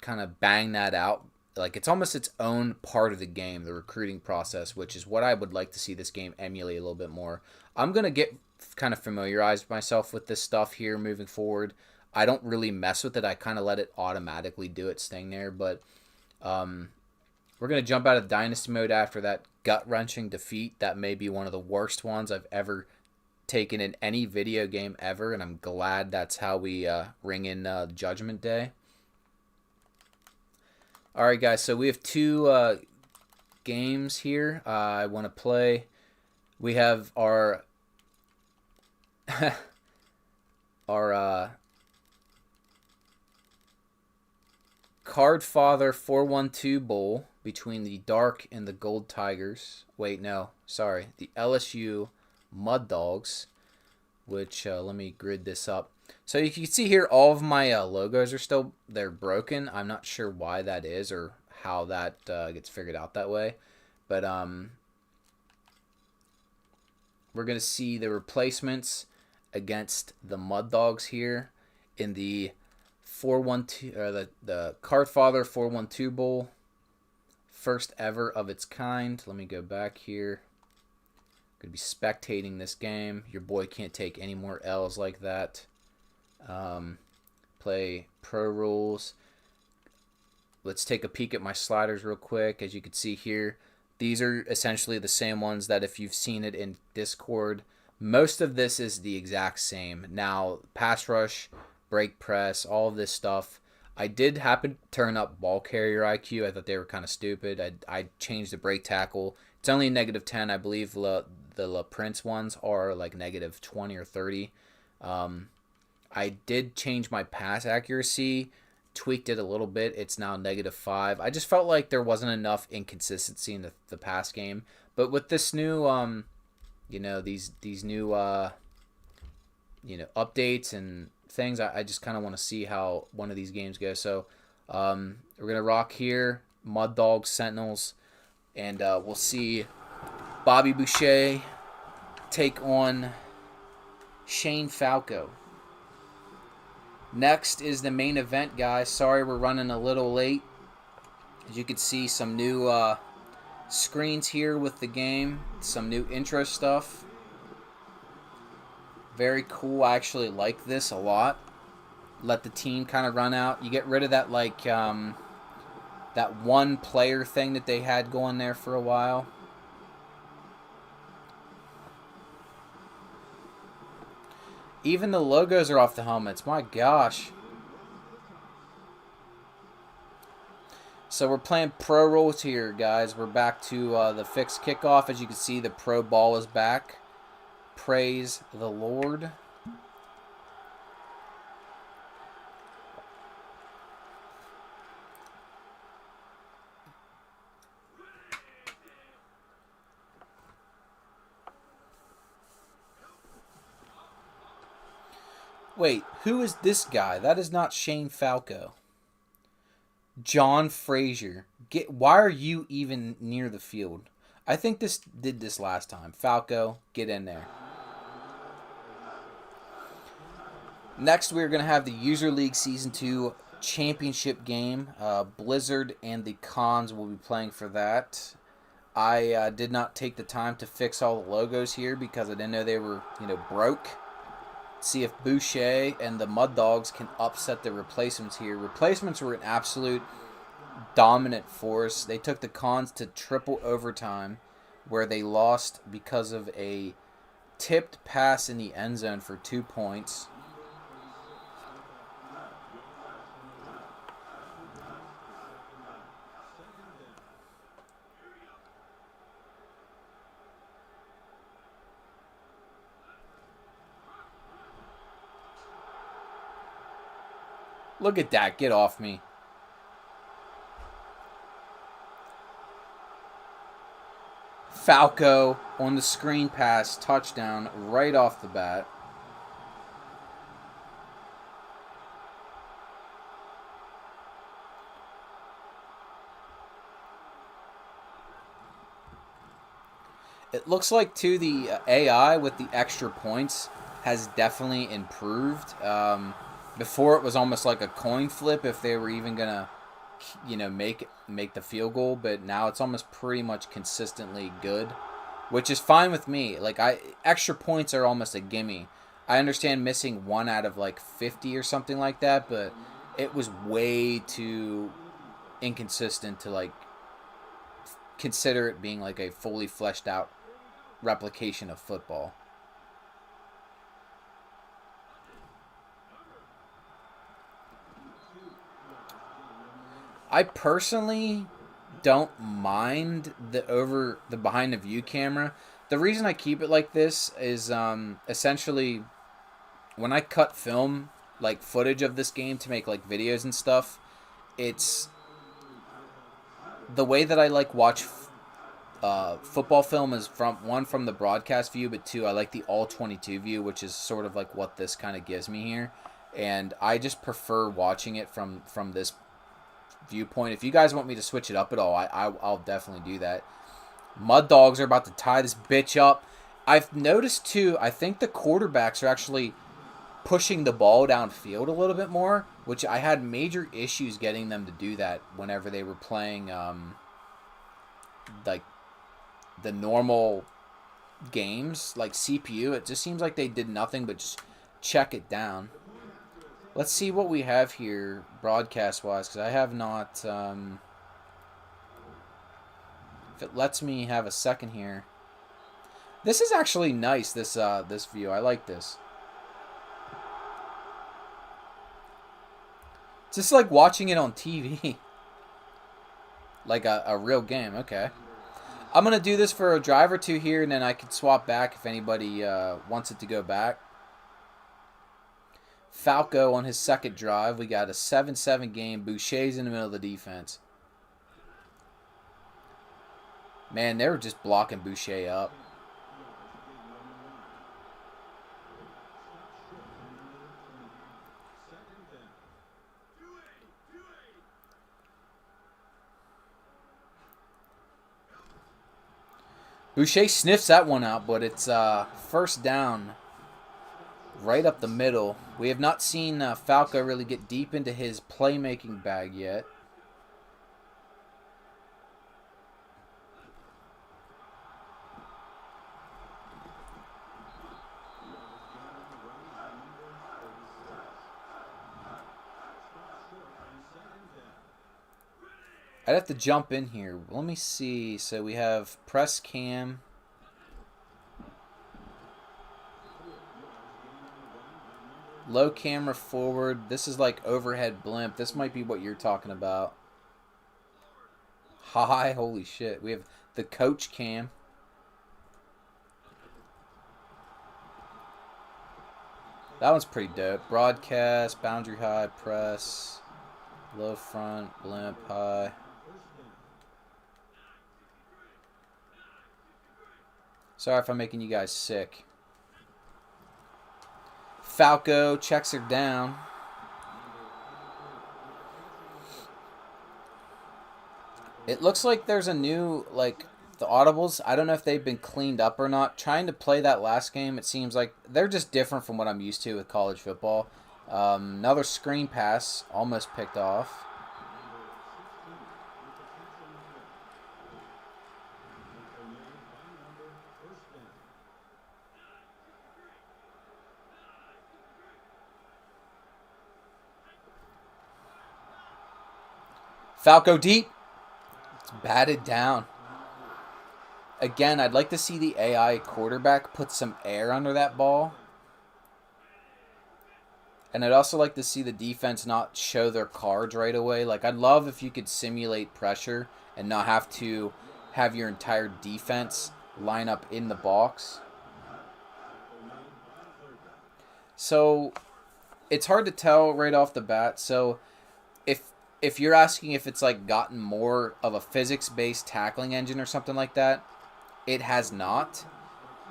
kind of bang that out. Like it's almost its own part of the game, the recruiting process, which is what I would like to see this game emulate a little bit more. I'm going to get kind of familiarized myself with this stuff here moving forward. I don't really mess with it. I kind of let it automatically do its thing there. But we're going to jump out of Dynasty mode after that gut-wrenching defeat. That may be one of the worst ones I've ever taken in any video game ever. And I'm glad that's how we ring in Judgment Day. Alright, guys. So we have two games here I want to play. We have our Card Father 412 Bowl between the Dark and the Gold Tigers. Wait, no, sorry. The LSU Mud Dogs, which, let me grid this up. So you can see here all of my logos are they're broken. I'm not sure why that is or how that gets figured out that way. But we're going to see the replacements against the Mud Dogs here in the 412 or the Card Father 412 Bowl, first ever of its kind. Let me go back here. Going to be spectating this game. Your boy can't take any more L's like that. Play pro rules. Let's take a peek at my sliders real quick. As you can see here, these are essentially the same ones that if you've seen it in Discord, most of this is the exact same. Now, pass rush, break press, all of this stuff. I did happen to turn up ball carrier IQ. I thought they were kind of stupid. I changed the break tackle. It's only -10. I believe the La Prince ones are like -20 or 30. I did change my pass accuracy, tweaked it a little bit. It's now -5. I just felt like there wasn't enough inconsistency in the pass game. But with this new, these new, updates and things, I just kind of want to see how one of these games goes. So we're going to rock here, Mud Dogs, Sentinels, and we'll see Bobby Boucher take on Shane Falco. Next is the main event, guys. Sorry we're running a little late. As you can see, some new screens here with the game. Some new intro stuff. Very cool. I actually like this a lot. Let the team kind of run out. You get rid of that, like, that one player thing that they had going there for a while. Even the logos are off the helmets. My gosh. So we're playing pro rules here, guys. We're back to the fixed kickoff. As you can see, the pro ball is back. Praise the Lord. Wait, who is this guy? That is not Shane Falco. John Frazier. Why are you even near the field? I think this did this last time. Falco, get in there. Next, we're going to have the User League Season 2 Championship game. Blizzard and the Cons will be playing for that. I did not take the time to fix all the logos here because I didn't know they were, broke. See if Boucher and the Mud Dogs can upset the replacements here. Replacements were an absolute dominant force. They took the Cons to triple overtime where they lost because of a tipped pass in the end zone for 2 points. Look at that. Get off me. Falco on the screen pass. Touchdown right off the bat. It looks like, too, the AI with the extra points has definitely improved. Before it was almost like a coin flip if they were even gonna, make the field goal. But now it's almost pretty much consistently good, which is fine with me. Like extra points are almost a gimme. I understand missing 1 out of like 50 or something like that, but it was way too inconsistent to like consider it being like a fully fleshed out replication of football. I personally don't mind the behind the view camera. The reason I keep it like this is essentially when I cut film like footage of this game to make like videos and stuff, it's the way that I like watch football film is from the broadcast view, but 2, I like the all 22 view, which is sort of like what this kind of gives me here, and I just prefer watching it from this viewpoint. If you guys want me to switch it up at all, I'll definitely do that. Mud Dogs are about to tie this bitch up. I've noticed too, I think the quarterbacks are actually pushing the ball downfield a little bit more, which I had major issues getting them to do that whenever they were playing like the normal games like CPU. It just seems like they did nothing but just check it down. Let's see what we have here broadcast-wise, because I have not... if it lets me have a second here. This is actually nice, this view. I like this. It's just like watching it on TV. Like a real game. Okay. I'm going to do this for a drive or 2 here, and then I can swap back if anybody wants it to go back. Falco on his second drive. We got a 7-7 game. Boucher's in the middle of the defense. Man, they were just blocking Boucher up. Boucher sniffs that one out, but it's first down right up the middle. We have not seen Falco really get deep into his playmaking bag yet. I'd have to jump in here. Let me see. So we have press cam. Low camera forward. This is like overhead blimp. This might be what you're talking about. Hi, holy shit. We have the coach cam. That one's pretty dope. Broadcast, boundary high, press, low front, blimp, high. Sorry if I'm making you guys sick. Falco checks her down. It looks like there's a new, like, the audibles. I don't know if they've been cleaned up or not. Trying to play that last game, it seems like they're just different from what I'm used to with college football. Another screen pass, almost picked off. Falco deep. It's batted down. Again, I'd like to see the AI quarterback put some air under that ball. And I'd also like to see the defense not show their cards right away. Like, I'd love if you could simulate pressure and not have to have your entire defense line up in the box. So, it's hard to tell right off the bat. So, if you're asking if it's like gotten more of a physics-based tackling engine or something like that, it has not.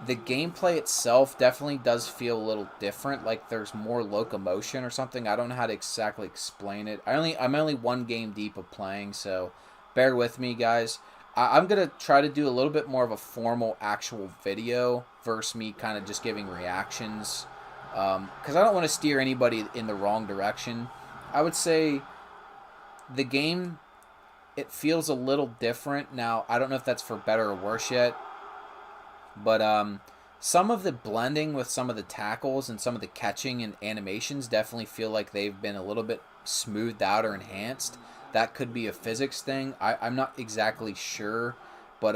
The gameplay itself definitely does feel a little different, like there's more locomotion or something. I don't know how to exactly explain it. I'm only one game deep of playing, so bear with me, guys. I'm going to try to do a little bit more of a formal actual video versus me kind of just giving reactions, because I don't want to steer anybody in the wrong direction. I would say the game, it feels a little different. Now, I don't know if that's for better or worse yet, but some of the blending with some of the tackles and some of the catching and animations definitely feel like they've been a little bit smoothed out or enhanced. That could be a physics thing. I'm not exactly sure, but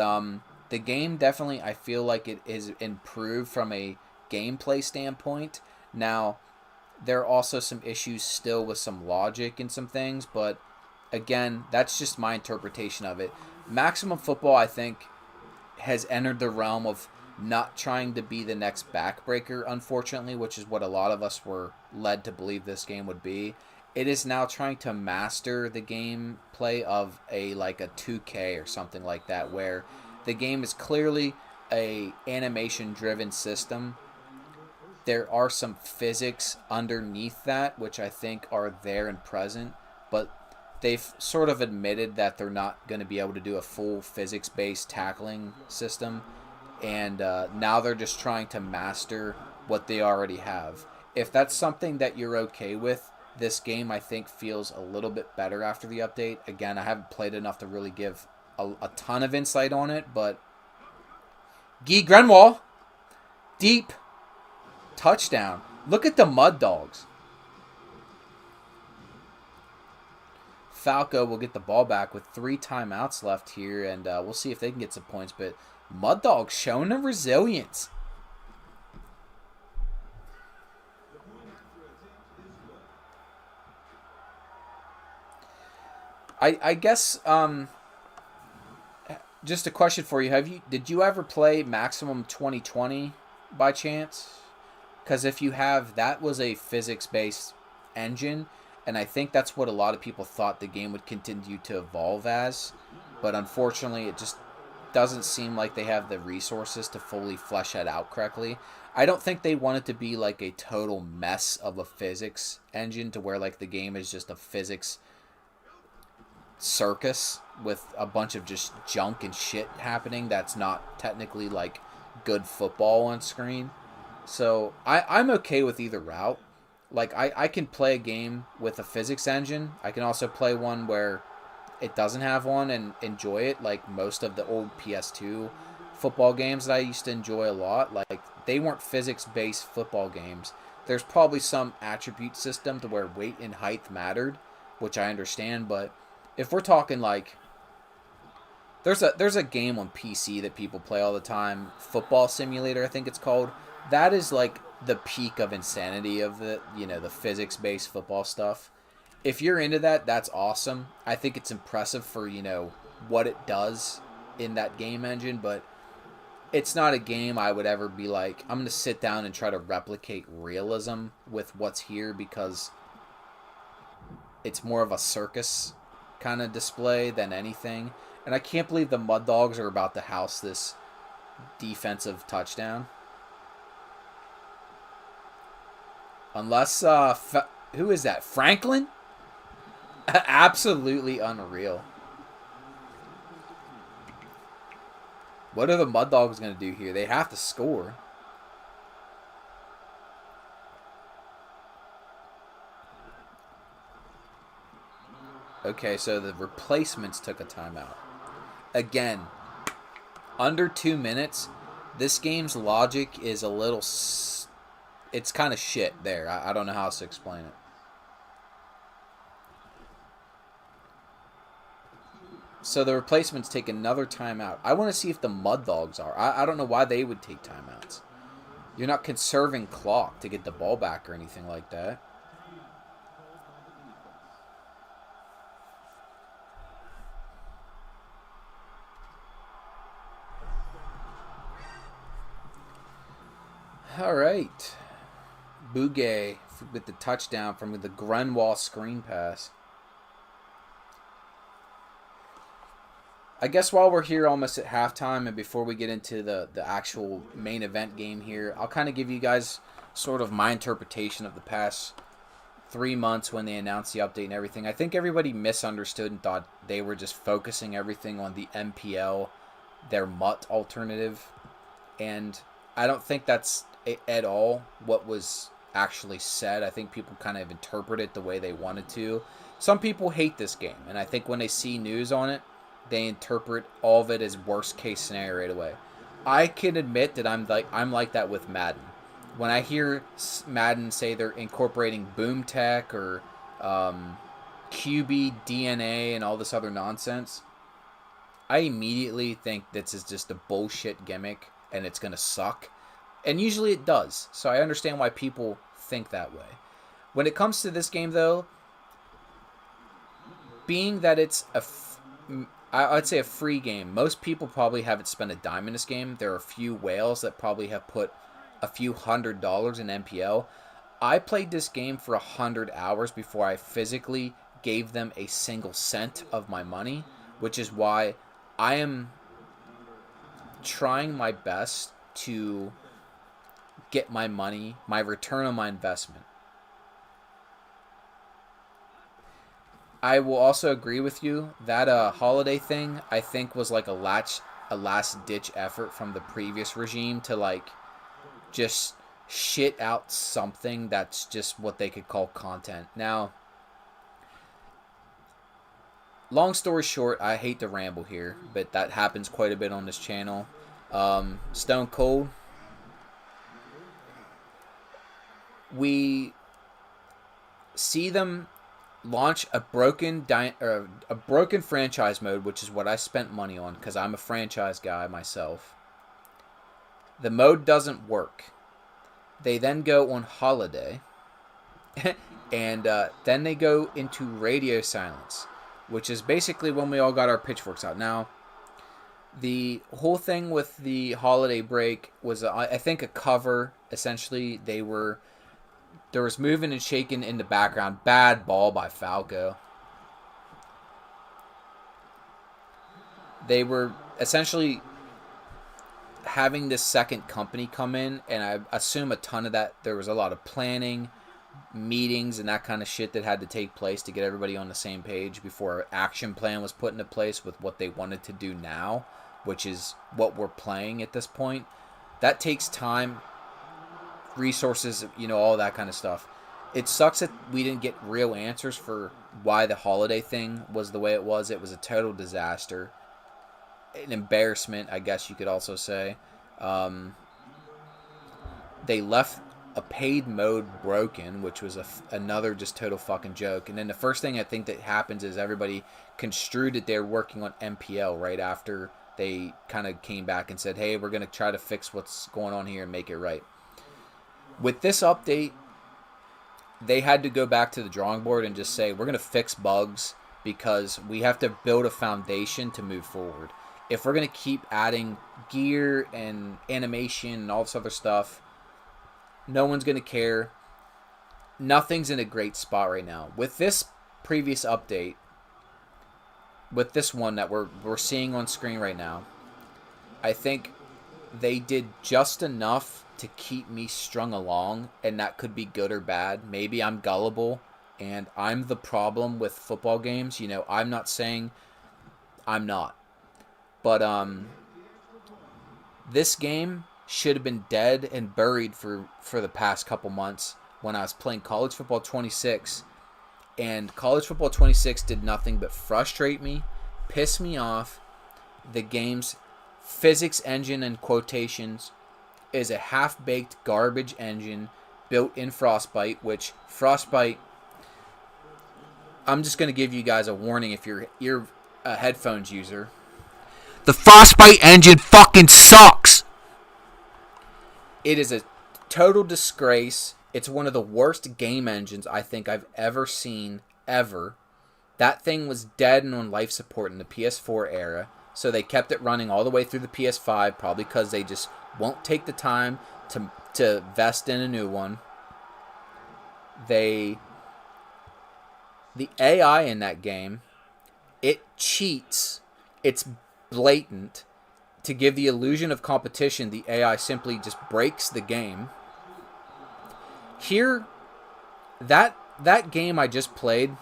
the game definitely, I feel like it is improved from a gameplay standpoint. Now, there are also some issues still with some logic and some things, but again, that's just my interpretation of it. Maximum Football, I think, has entered the realm of not trying to be the next backbreaker, unfortunately, which is what a lot of us were led to believe this game would be. It is now trying to master the gameplay of a 2K or something like that, where the game is clearly a animation-driven system. There are some physics underneath that, which I think are there and present, but they've sort of admitted that they're not going to be able to do a full physics-based tackling system, and now they're just trying to master what they already have. If that's something that you're okay with, this game, I think, feels a little bit better after the update. Again, I haven't played enough to really give a ton of insight on it, but Guy Grenwall, deep, touchdown. Look at the Mud Dogs. Falco will get the ball back with 3 timeouts left here, and we'll see if they can get some points. But Mud Dogs showing the resilience. I guess just a question for you: did you ever play Maximum 2020 by chance? Because if you have, that was a physics-based engine. And I think that's what a lot of people thought the game would continue to evolve as. But unfortunately, it just doesn't seem like they have the resources to fully flesh that out correctly. I don't think they want it to be like a total mess of a physics engine to where like the game is just a physics circus with a bunch of just junk and shit happening that's not technically like good football on screen. So I'm okay with either route. Like, I can play a game with a physics engine. I can also play one where it doesn't have one and enjoy it, like most of the old PS2 football games that I used to enjoy a lot. Like, they weren't physics-based football games. There's probably some attribute system to where weight and height mattered, which I understand, but if we're talking like... There's a game on PC that people play all the time, Football Simulator, I think it's called. That is like the peak of insanity of the physics-based football stuff. If you're into that, that's awesome. I think it's impressive for, what it does in that game engine, but it's not a game I would ever be like, I'm going to sit down and try to replicate realism with what's here, because it's more of a circus kind of display than anything. And I can't believe the Mud Dogs are about to house this defensive touchdown. Unless, who is that? Franklin? Absolutely unreal. What are the Mud Dogs going to do here? They have to score. Okay, so the replacements took a timeout. Again, under 2 minutes, this game's logic is a little... It's kind of shit there. I don't know how else to explain it. So the replacements take another timeout. I want to see if the Mud Dogs are. I don't know why they would take timeouts. You're not conserving clock to get the ball back or anything like that. All right. Bouguet with the touchdown from the Grunwald screen pass. I guess while we're here almost at halftime and before we get into the actual main event game here, I'll kind of give you guys sort of my interpretation of the past 3 months when they announced the update and everything. I think everybody misunderstood and thought they were just focusing everything on the MPL, their MUT alternative. And I don't think that's at all what was actually said. I think people kind of interpret it the way they wanted to. Some people hate this game, and I think when they see news on it, they interpret all of it as worst case scenario right away. I can admit that I'm like that with Madden. When I hear Madden say they're incorporating boom tech or QB DNA and all this other nonsense, I immediately think this is just a bullshit gimmick and it's going to suck. And usually it does. So I understand why people think that way. When it comes to this game, though, being that it's I'd say a free game. Most people probably haven't spent a dime in this game. There are a few whales that probably have put a few $100s in MPL. I played this game for 100 hours before I physically gave them a single cent of my money, which is why I am trying my best to get my money, my return on my investment. I will also agree with you that holiday thing I think was like a last ditch effort from the previous regime to like just shit out something that's just what they could call content. Now, long story short, I hate to ramble here, but that happens quite a bit on this channel. Stone Cold, we see them launch a broken franchise mode, which is what I spent money on because I'm a franchise guy myself. The mode doesn't work. They then go on holiday, and then they go into radio silence, which is basically when we all got our pitchforks out. Now, the whole thing with the holiday break was, I think, a cover. Essentially, there was moving and shaking in the background. Bad ball by Falco. They were essentially having this second company come in, and I assume a ton of that, there was a lot of planning, meetings, and that kind of shit that had to take place to get everybody on the same page before an action plan was put into place with what they wanted to do now, which is what we're playing at this point. That takes time, resources, all that kind of stuff. It sucks that we didn't get real answers for why the holiday thing was the way it was. It was a total disaster. An embarrassment, I guess you could also say. They left a paid mode broken, which was another just total fucking joke. And then the first thing I think that happens is everybody construed that they're working on MPL right after they kind of came back and said, hey, we're going to try to fix what's going on here and make it right. With this update, they had to go back to the drawing board and just say, we're going to fix bugs because we have to build a foundation to move forward. If we're going to keep adding gear and animation and all this other stuff, no one's going to care. Nothing's in a great spot right now. With this previous update, with this one that we're seeing on screen right now, I think they did just enough to keep me strung along, and that could be good or bad. Maybe I'm gullible and I'm the problem with football games. I'm not saying I'm not. But this game should have been dead and buried for the past couple months when I was playing College Football 26. And College Football 26 did nothing but frustrate me, piss me off. The game's physics engine, in quotations, is a half-baked garbage engine built in Frostbite, which Frostbite, I'm just going to give you guys a warning if you're a headphones user. The Frostbite engine fucking sucks! It is a total disgrace. It's one of the worst game engines I think I've ever seen, ever. That thing was dead and on life support in the PS4 era, so they kept it running all the way through the PS5, probably because they just won't take the time to vest in a new one. The AI in that game, it cheats. It's blatant. To give the illusion of competition, the AI simply just breaks the game. Here, that game I just played,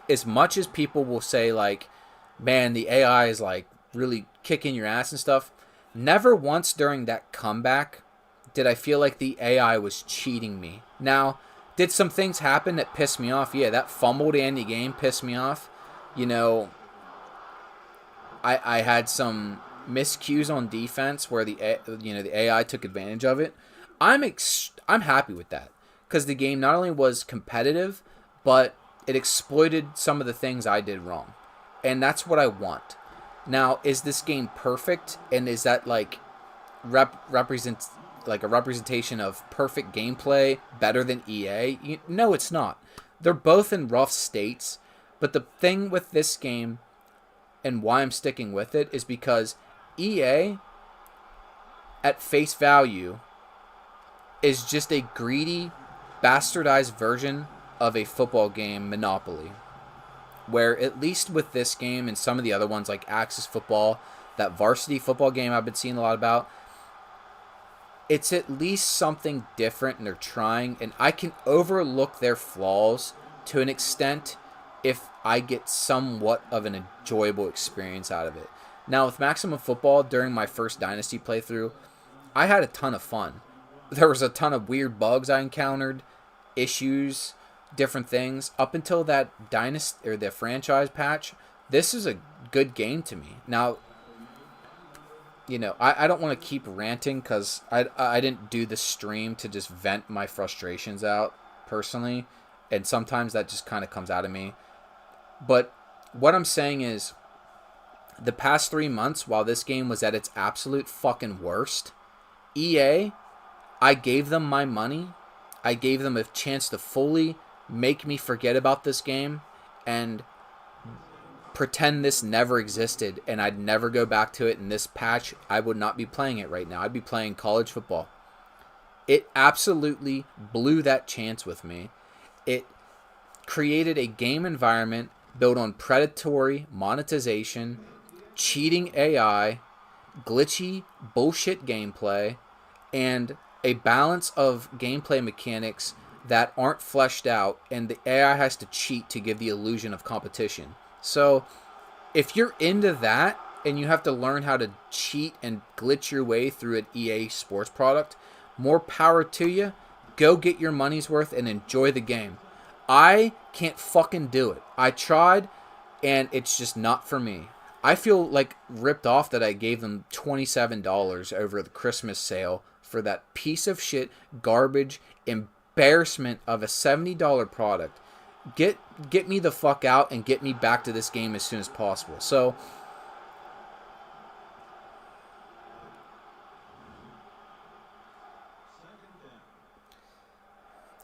as much as people will say, like, man, the AI is, like, really kicking your ass and stuff, never once during that comeback did I feel like the AI was cheating me. Now, did some things happen that pissed me off? Yeah, that fumble to end the game pissed me off. I had some miscues on defense where the AI took advantage of it. I'm happy with that because the game not only was competitive, but it exploited some of the things I did wrong, and that's what I want. Now, is this game perfect, and is that like represents like a representation of perfect gameplay, better than EA? No, it's not. They're both in rough states, but the thing with this game and why I'm sticking with it is because EA, at face value, is just a greedy, bastardized version of a football game Monopoly. Where, at least with this game and some of the other ones like Axis Football, that varsity football game I've been seeing a lot about, it's at least something different and they're trying, and I can overlook their flaws to an extent if I get somewhat of an enjoyable experience out of it. Now, with Maximum Football, during my first Dynasty playthrough, I had a ton of fun. There was a ton of weird bugs I encountered, issues, different things. Up until that Dynasty or the franchise patch, this is a good game to me. Now, I don't want to keep ranting because I didn't do the stream to just vent my frustrations out personally, and sometimes that just kind of comes out of me. But what I'm saying is, the past 3 months, while this game was at its absolute fucking worst, EA, I gave them my money. I gave them a chance to fully make me forget about this game and pretend this never existed, and I'd never go back to it. In this patch, I would not be playing it right now. I'd be playing college football. It absolutely blew that chance with me. It created a game environment built on predatory monetization, cheating AI, glitchy bullshit gameplay, and a balance of gameplay mechanics that aren't fleshed out, and the AI has to cheat to give the illusion of competition. So, if you're into that, and you have to learn how to cheat and glitch your way through an EA sports product, more power to you. Go get your money's worth and enjoy the game. I can't fucking do it. I tried, and it's just not for me. I feel like ripped off that I gave them $27 over the Christmas sale for that piece of shit, garbage, embarrassment of a $70 product. Get me the fuck out and get me back to this game as soon as possible. So,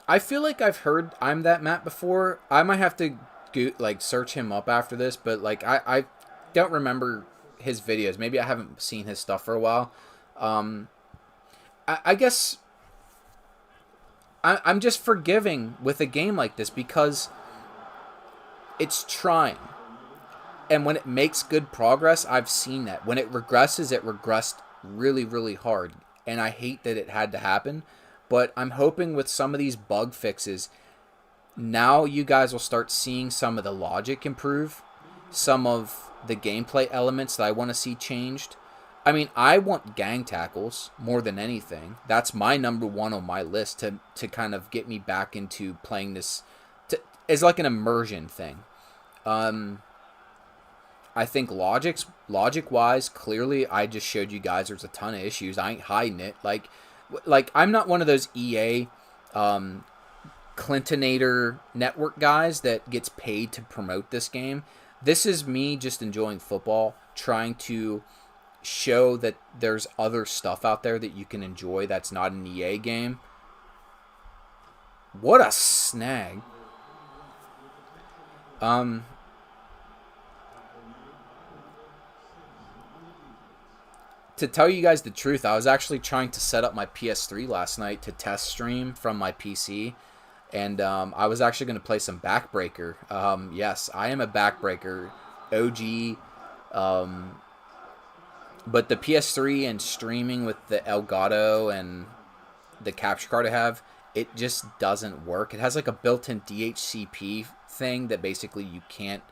I feel like I've heard I'm That Matt before. I might have to search him up after this, but I don't remember his videos. Maybe I haven't seen his stuff for a while. I guess I'm just forgiving with a game like this because it's trying. And when it makes good progress, I've seen that. When it regresses, it regressed really, really hard. and I hate that it had to happen. But I'm hoping with some of these bug fixes, now you guys will start seeing some of the logic improve, some of the gameplay elements that I want to see changed. I mean, I want gang tackles more than anything. That's my number one on my list to kind of get me back into playing this as like an immersion thing. Um, I think logic wise, clearly, I just showed you guys there's a ton of issues. I ain't hiding it. Like I'm not one of those EA Clintonator network guys that gets paid to promote this game. This is me just enjoying football, trying to show that there's other stuff out there that you can enjoy that's not an EA game. What a snag. Um, to tell you guys the truth, I was actually trying to set up my PS3 last night to test stream from my PC. And I was actually going to play some Backbreaker. Yes, I am a Backbreaker OG. Um, but the PS3 and streaming with the Elgato and the capture card I have, it just doesn't work. It has like a built-in DHCP thing that basically you can't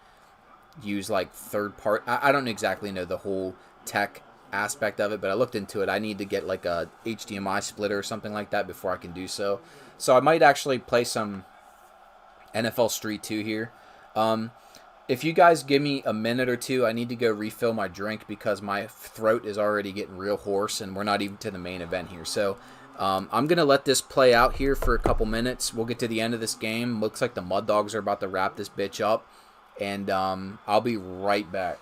use like third part. I don't exactly know the whole tech aspect of it, but I looked into it. I need to get like a HDMI splitter or something like that before I can do so. So I might actually play some NFL Street 2 here. Um, if you guys give me a minute or two, I need to go refill my drink because my throat is already getting real hoarse and we're not even to the main event here. So I'm going to let this play out here for a couple minutes. We'll get to the end of this game. Looks like the Mud Dogs are about to wrap this bitch up. And I'll be right back.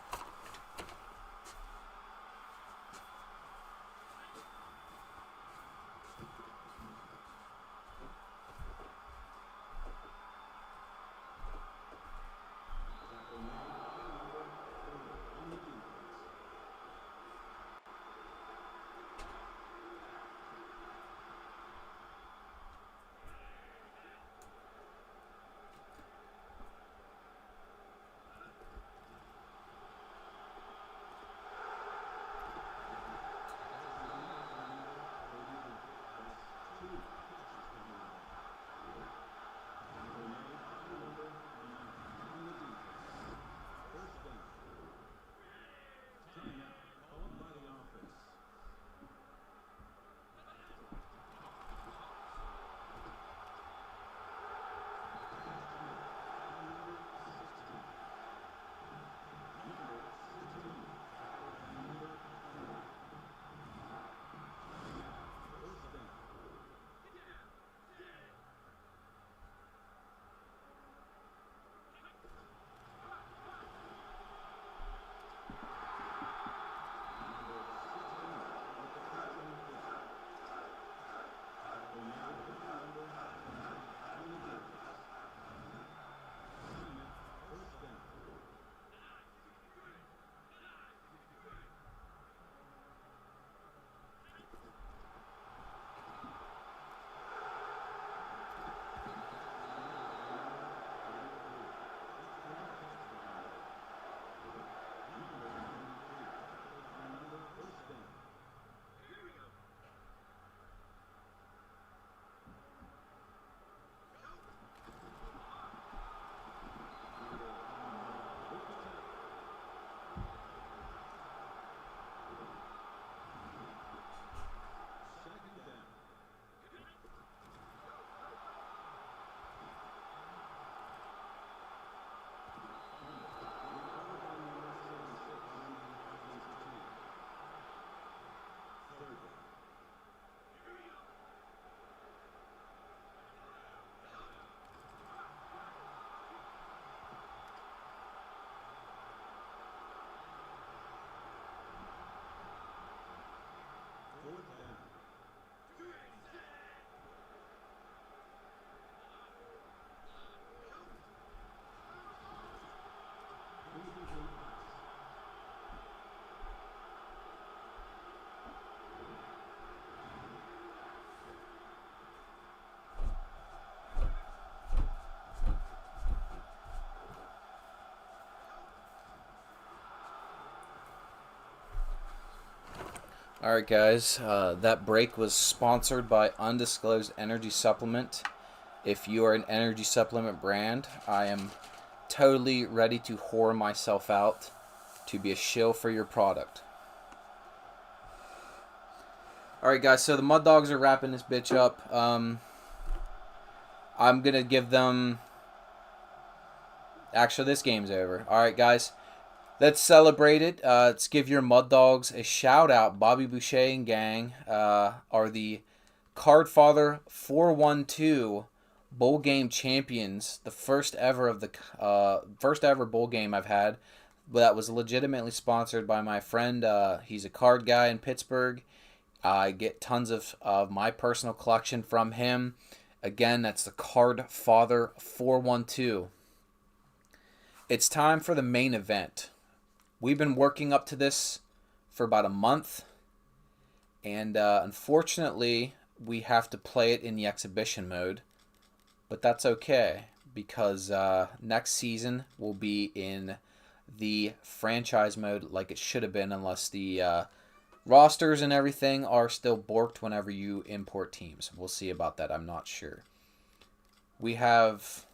Alright, guys, that break was sponsored by Undisclosed Energy Supplement. If you are an energy supplement brand, I am totally ready to whore myself out to be a shill for your product. Alright, guys, so the Mud Dogs are wrapping this bitch up. I'm going to give them... Actually, this game's over. Alright, guys. Let's celebrate it. Let's give your Mud Dogs a shout out. Bobby Boucher and gang are the Cardfather 412 bowl game champions. The first ever bowl game I've had. That was legitimately sponsored by my friend. He's a card guy in Pittsburgh. I get tons of my personal collection from him. Again, that's the Cardfather 412. It's time for the main event. We've been working up to this for about a month, and unfortunately, we have to play it in the exhibition mode, but that's okay, because next season will be in the franchise mode like it should have been, unless the rosters and everything are still borked whenever you import teams. We'll see about that. I'm not sure. We have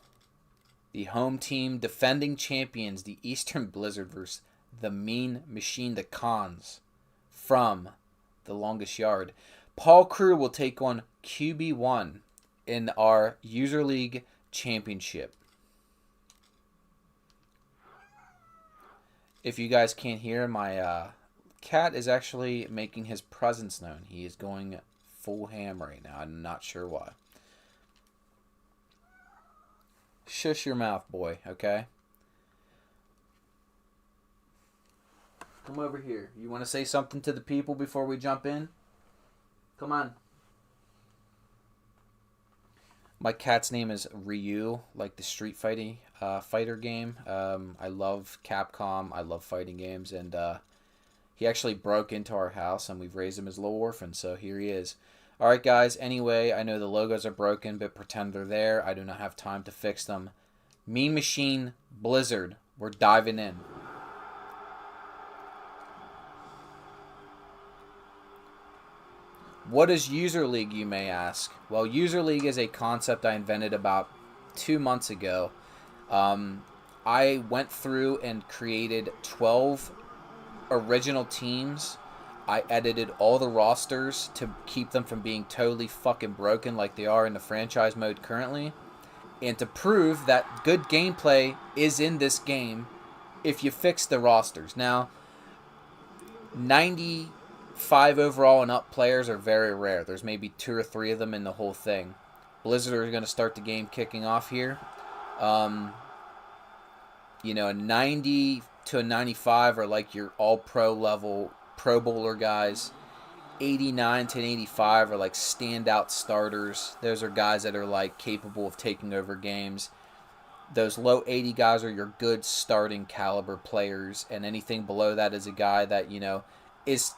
the home team defending champions, the Eastern Blizzard versus the Mean Machine, the Cons, from the Longest Yard. Paul Crew will take on QB1 in our User League Championship. If you guys can't hear, my cat is actually making his presence known. He is going full ham right now. I'm not sure why. Shush your mouth, boy, okay? Come over here. You want to say something to the people before we jump in? Come on. My cat's name is Ryu, like the Street Fighter game. I love Capcom. I love fighting games, and he actually broke into our house, and we've raised him as a little orphan, so here he is. Alright, guys, anyway, I know the logos are broken, but pretend they're there. I do not have time to fix them. Mean Machine Blizzard. We're diving in. What is User League, you may ask? Well, User League is a concept I invented about 2 months ago. I went through and created 12 original teams. I edited all the rosters to keep them from being totally fucking broken like they are in the franchise mode currently. And to prove that good gameplay is in this game if you fix the rosters. Now, 95 overall and up players are very rare. There's maybe 2 or 3 of them in the whole thing. Blizzard are going to start the game kicking off here. A 90 to a 95 are like your all-pro level Pro Bowler guys. 89 to an 85 are like standout starters. Those are guys that are like capable of taking over games. Those low 80 guys are your good starting caliber players, and anything below that is a guy that, is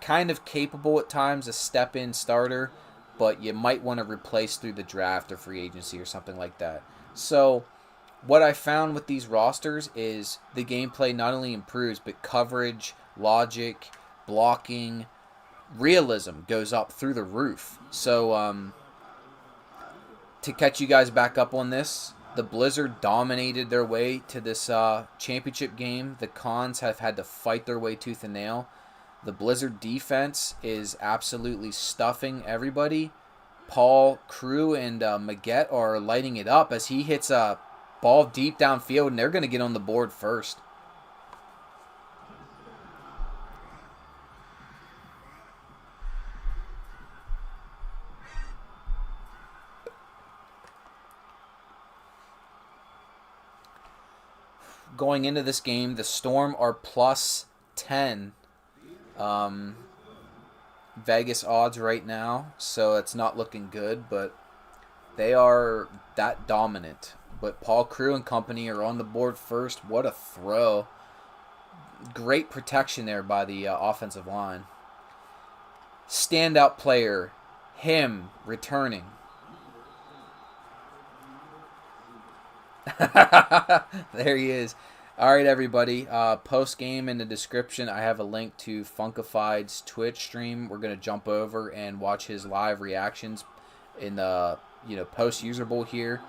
kind of capable at times, a step-in starter, but you might want to replace through the draft or free agency or something like that. So what I found with these rosters is the gameplay not only improves, but coverage, logic, blocking, realism goes up through the roof. So to catch you guys back up on this, the Blizzard dominated their way to this championship game. The Cons have had to fight their way tooth and nail. The Blizzard defense is absolutely stuffing everybody. Paul Crew and Maggette are lighting it up as he hits a ball deep downfield, and they're going to get on the board first. Going into this game, the Storm are plus 10 Vegas odds right now, so it's not looking good, but they are that dominant. But Paul Crew and company are on the board first. What a throw. Great protection there by the offensive line. Standout player, him returning. There he is. All right, everybody. Post game in the description, I have a link to Funkified's Twitch stream. We're gonna jump over and watch his live reactions in the post user bowl here.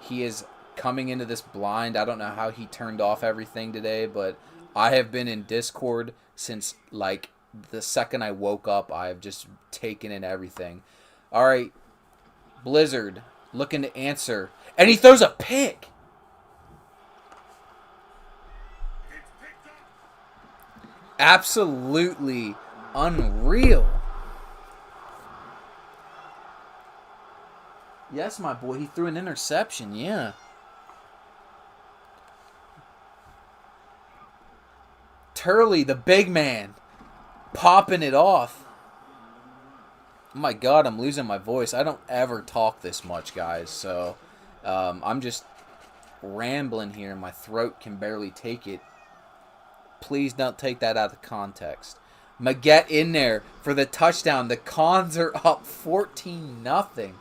He is coming into this blind. I don't know how he turned off everything today, but I have been in Discord since like the second I woke up. I have just taken in everything. All right, Blizzard looking to answer, and he throws a pick. Absolutely unreal. Yes, my boy. He threw an interception. Yeah. Turley, the big man, popping it off. Oh my God, I'm losing my voice. I don't ever talk this much, guys. So I'm just rambling here. My throat can barely take it. Please don't take that out of context. Maggette in there for the touchdown. The Cons are up 14-0.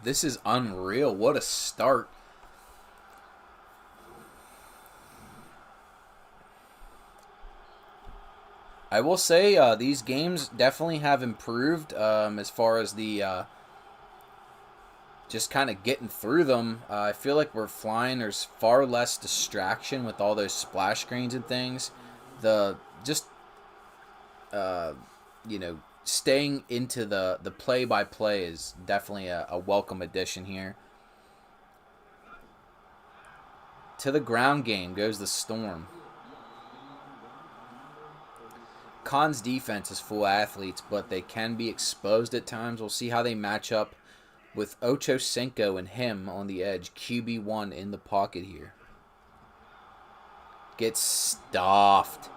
This is unreal. What a start. I will say these games definitely have improved as far as the just kind of getting through them. I feel like we're flying. There's far less distraction with all those splash screens and things. The just staying into the play-by-play is definitely a welcome addition here. To the ground game goes the Storm. Con's defense is full athletes, but they can be exposed at times. We'll see how they match up with Ocho Cinco and him on the edge. QB1 in the pocket here. Gets stuffed.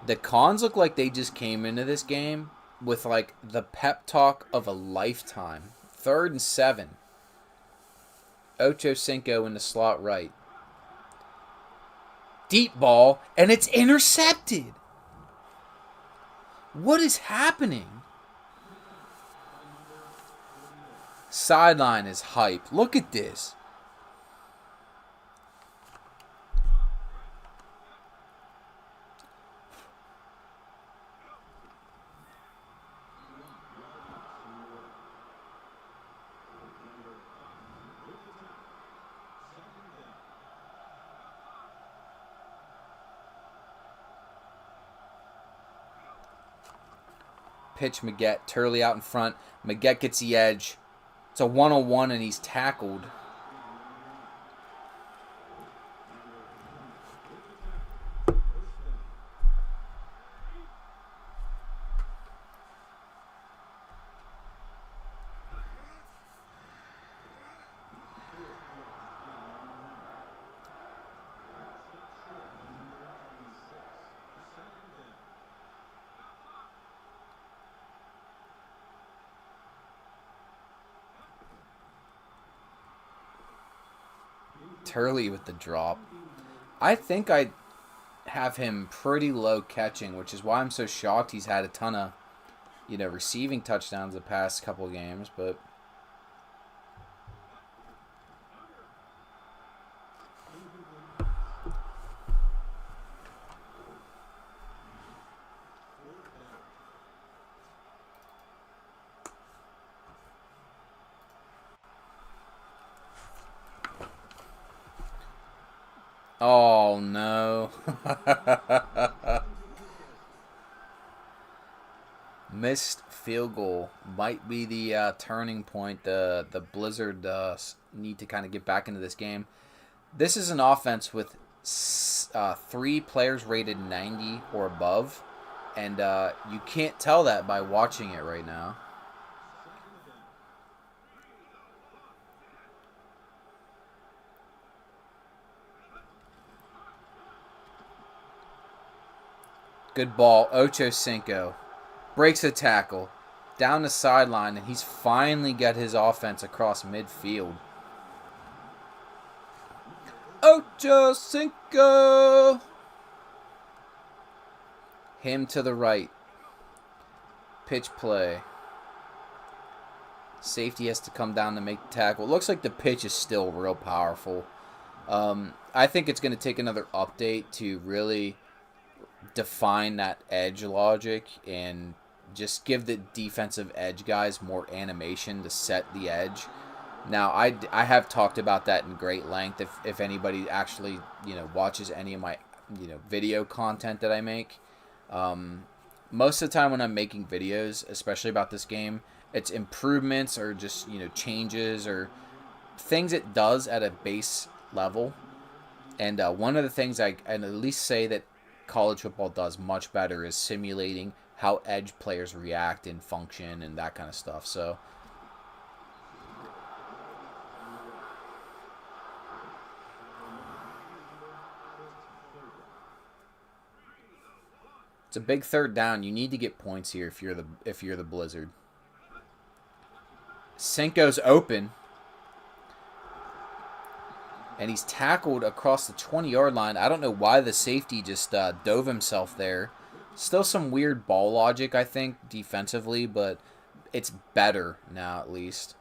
The Cons look like they just came into this game with like the pep talk of a lifetime. 3rd and 7. Ocho Cinco in the slot right. Deep ball, and it's intercepted. What is happening? Sideline is hype. Look at this. Pitch Maggette. Turley out in front. Maggette gets the edge. It's a 1-on-1 and he's tackled. Turley with the drop. I think I have him pretty low catching, which is why I'm so shocked he's had a ton of, receiving touchdowns the past couple games, but oh no. Missed field goal might be the turning point. The Blizzard need to kind of get back into this game. This is an offense with 3 players rated 90 or above, and you can't tell that by watching it right now. Good ball. Ocho Cinco breaks a tackle down the sideline, and he's finally got his offense across midfield. Oh, Josinko. Him to the right. Pitch play. Safety has to come down to make the tackle. It looks like the pitch is still real powerful. I think it's going to take another update to really define that edge logic and just give the defensive edge guys more animation to set the edge. Now, I have talked about that in great length. If anybody actually watches any of my video content that I make, most of the time when I'm making videos, especially about this game, it's improvements or just changes or things it does at a base level. And one of the things I at least say that college football does much better is simulating how edge players react and function and that kind of stuff. So it's a big third down. You need to get points here if you're the Blizzard. Cinco's open. And he's tackled across the 20-yard line. I don't know why the safety just dove himself there. Still some weird ball logic, I think, defensively, but it's better now at least.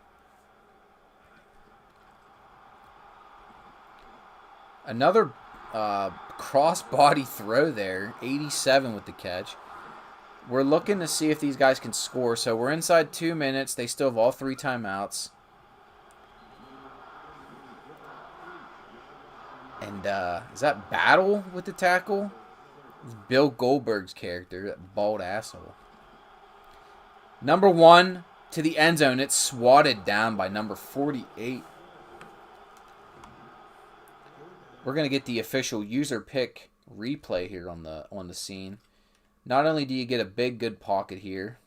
Another cross-body throw there. 87 with the catch. We're looking to see if these guys can score. So we're inside 2 minutes. They still have all 3 timeouts. And is that Battle with the tackle? It's Bill Goldberg's character, that bald asshole. Number 1 to the end zone. It's swatted down by number 48. We're going to get the official user pick replay here on the scene. Not only do you get a big, good pocket here,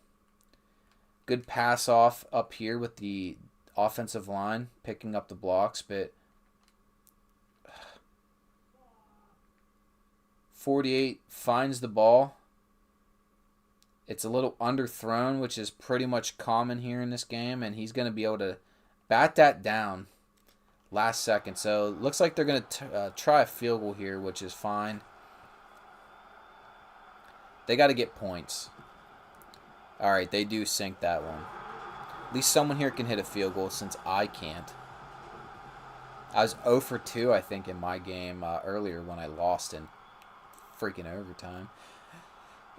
good pass off up here with the offensive line, picking up the blocks, but 48 finds the ball. It's a little underthrown, which is pretty much common here in this game, and he's going to be able to bat that down last second. So it looks like they're going to try a field goal here, which is fine. They got to get points. All right, they do sink that one. At least someone here can hit a field goal since I can't. I was 0 for 2, I think, in my game earlier when I lost in freaking overtime.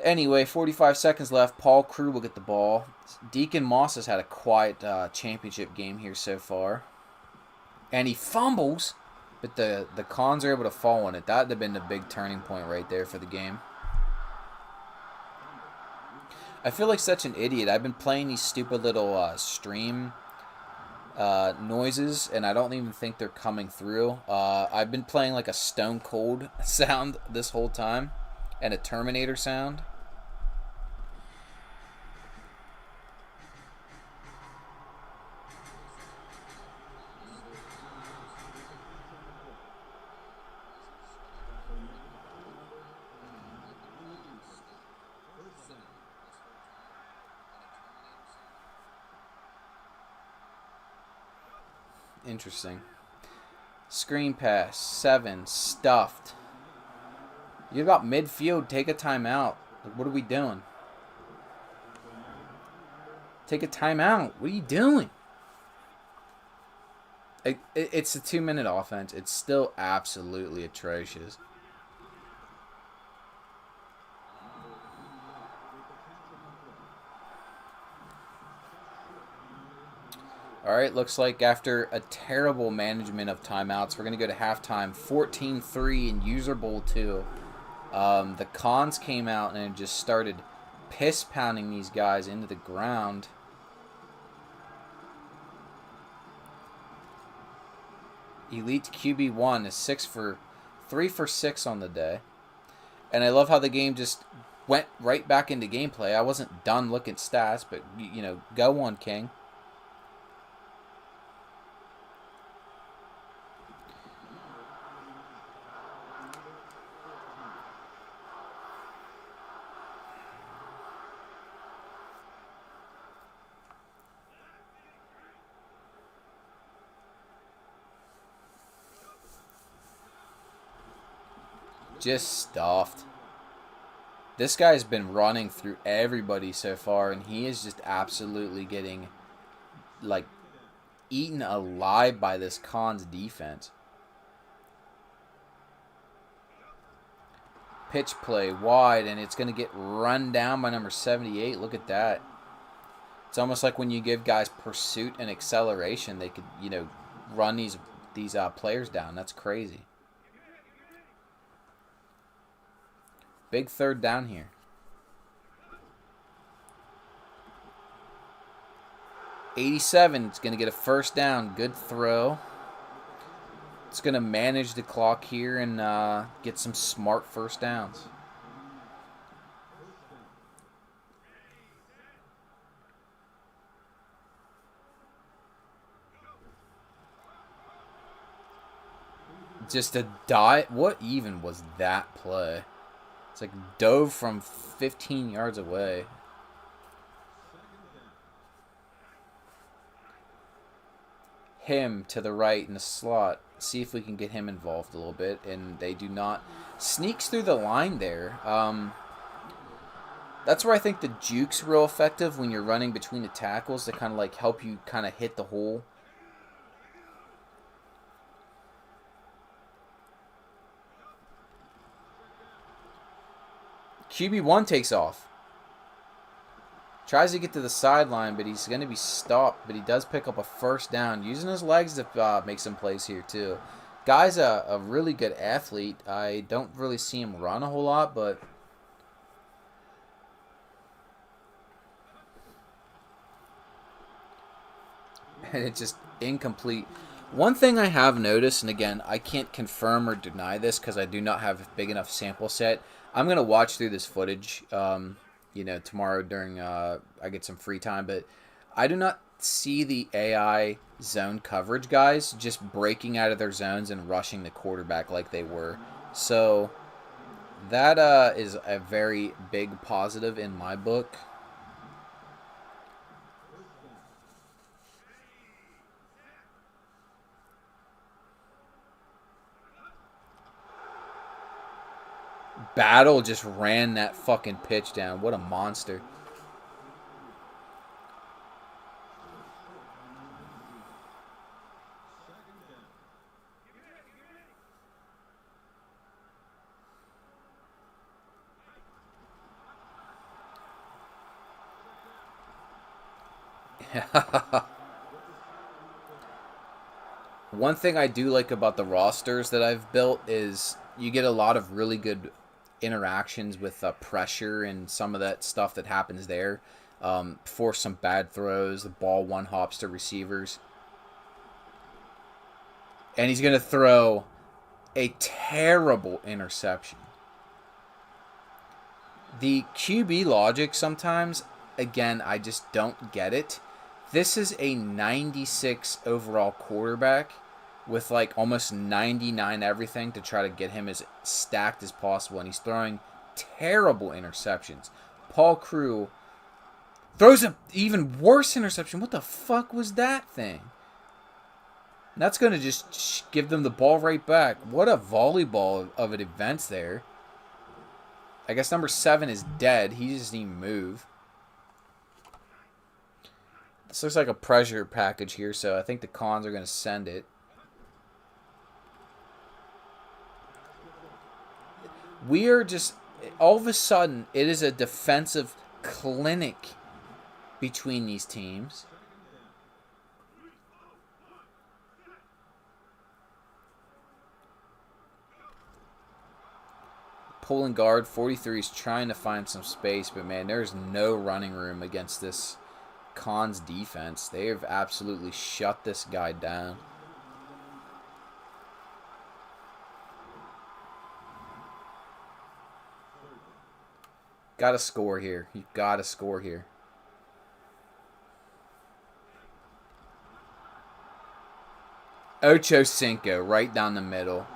Anyway, 45 seconds left. Paul Crew will get the ball. Deacon Moss has had a quiet championship game here so far. And he fumbles, but the Cons are able to fall on it. That would have been the big turning point right there for the game. I feel like such an idiot. I've been playing these stupid little stream noises, and I don't even think they're coming through. I've been playing like a Stone Cold sound this whole time, and a Terminator sound. Interesting. Screen pass. 7. Stuffed. You're about midfield. Take a timeout. What are we doing? Take a timeout. What are you doing? It's a 2-minute offense. It's still absolutely atrocious. Alright, looks like after a terrible management of timeouts, we're going to go to halftime. 14-3 in user bowl 2. The Cons came out and just started piss-pounding these guys into the ground. Elite QB1 is 3 for 6 on the day. And I love how the game just went right back into gameplay. I wasn't done looking at stats, but, go on, King. Just stuffed. This guy's been running through everybody so far, and he is just absolutely getting, like, eaten alive by this Khan's defense. Pitch play wide, and it's going to get run down by number 78. Look at that. It's almost like when you give guys pursuit and acceleration, they could, run these players down. That's crazy. Big third down here. 87. It's going to get a first down. Good throw. It's going to manage the clock here and get some smart first downs. Just a dive. What even was that play? It's like dove from 15 yards away. Him to the right in the slot. See if we can get him involved a little bit. And they do not. Sneaks through the line there. That's where I think the juke's real effective when you're running between the tackles to kind of like help you kind of hit the hole. QB1 takes off. Tries to get to the sideline, but he's going to be stopped. But he does pick up a first down. Using his legs to make some plays here, too. Guy's a really good athlete. I don't really see him run a whole lot, but... and it's just incomplete. One thing I have noticed, and again, I can't confirm or deny this because I do not have a big enough sample set. I'm going to watch through this footage, tomorrow during I get some free time. But I do not see the AI zone coverage guys just breaking out of their zones and rushing the quarterback like they were. So that is a very big positive in my book. Battle just ran that fucking pitch down. What a monster. One thing I do like about the rosters that I've built is you get a lot of really good interactions with pressure and some of that stuff that happens there. Force some bad throws. The ball one hops to receivers. And he's going to throw a terrible interception. The QB logic sometimes, again, I just don't get it. This is a 96 overall quarterback with like almost 99 everything to try to get him as stacked as possible. And he's throwing terrible interceptions. Paul Crew throws an even worse interception. What the fuck was that thing? And that's going to just give them the ball right back. What a volleyball of an event there. I guess number 7 is dead. He just didn't even move. This looks like a pressure package here, so I think the Cons are going to send it. We are just, all of a sudden, it is a defensive clinic between these teams. Pulling guard, 43 is trying to find some space, but man, there's no running room against this Cons defense. They have absolutely shut this guy down. Got to score here. You got to score here. Ocho Cinco right down the middle.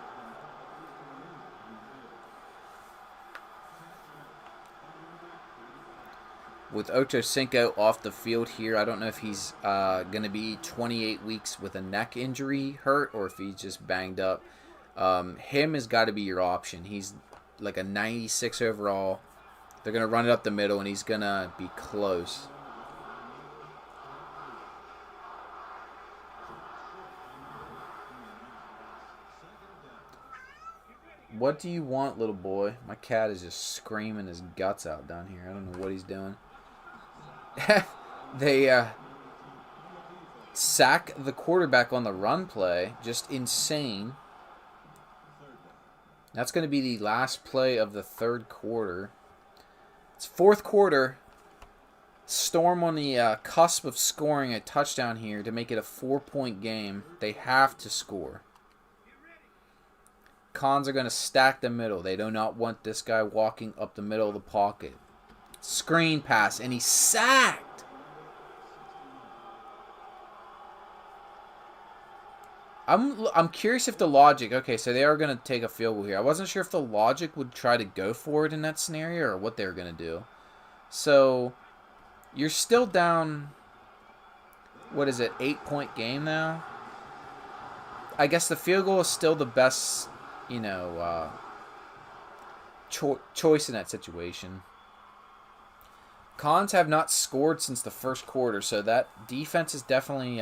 With Ocho Cinco off the field here, I don't know if he's going to be 28 weeks with a neck injury hurt or if he's just banged up. Him has got to be your option. He's like a 96 overall. They're going to run it up the middle, and he's going to be close. What do you want, little boy? My cat is just screaming his guts out down here. I don't know what he's doing. They sack the quarterback on the run play. Just insane. That's going to be the last play of the third quarter. It's fourth quarter. Storm on the cusp of scoring a touchdown here to make it a 4-point game. They have to score. Cons are going to stack the middle. They do not want this guy walking up the middle of the pocket. Screen pass, and he's sacked. I'm curious if the logic... Okay, so they are going to take a field goal here. I wasn't sure if the logic would try to go for it in that scenario or what they were going to do. So, you're still down... What is it, 8-point game now? I guess the field goal is still the best... choice in that situation. Cons have not scored since the first quarter, so that defense is definitely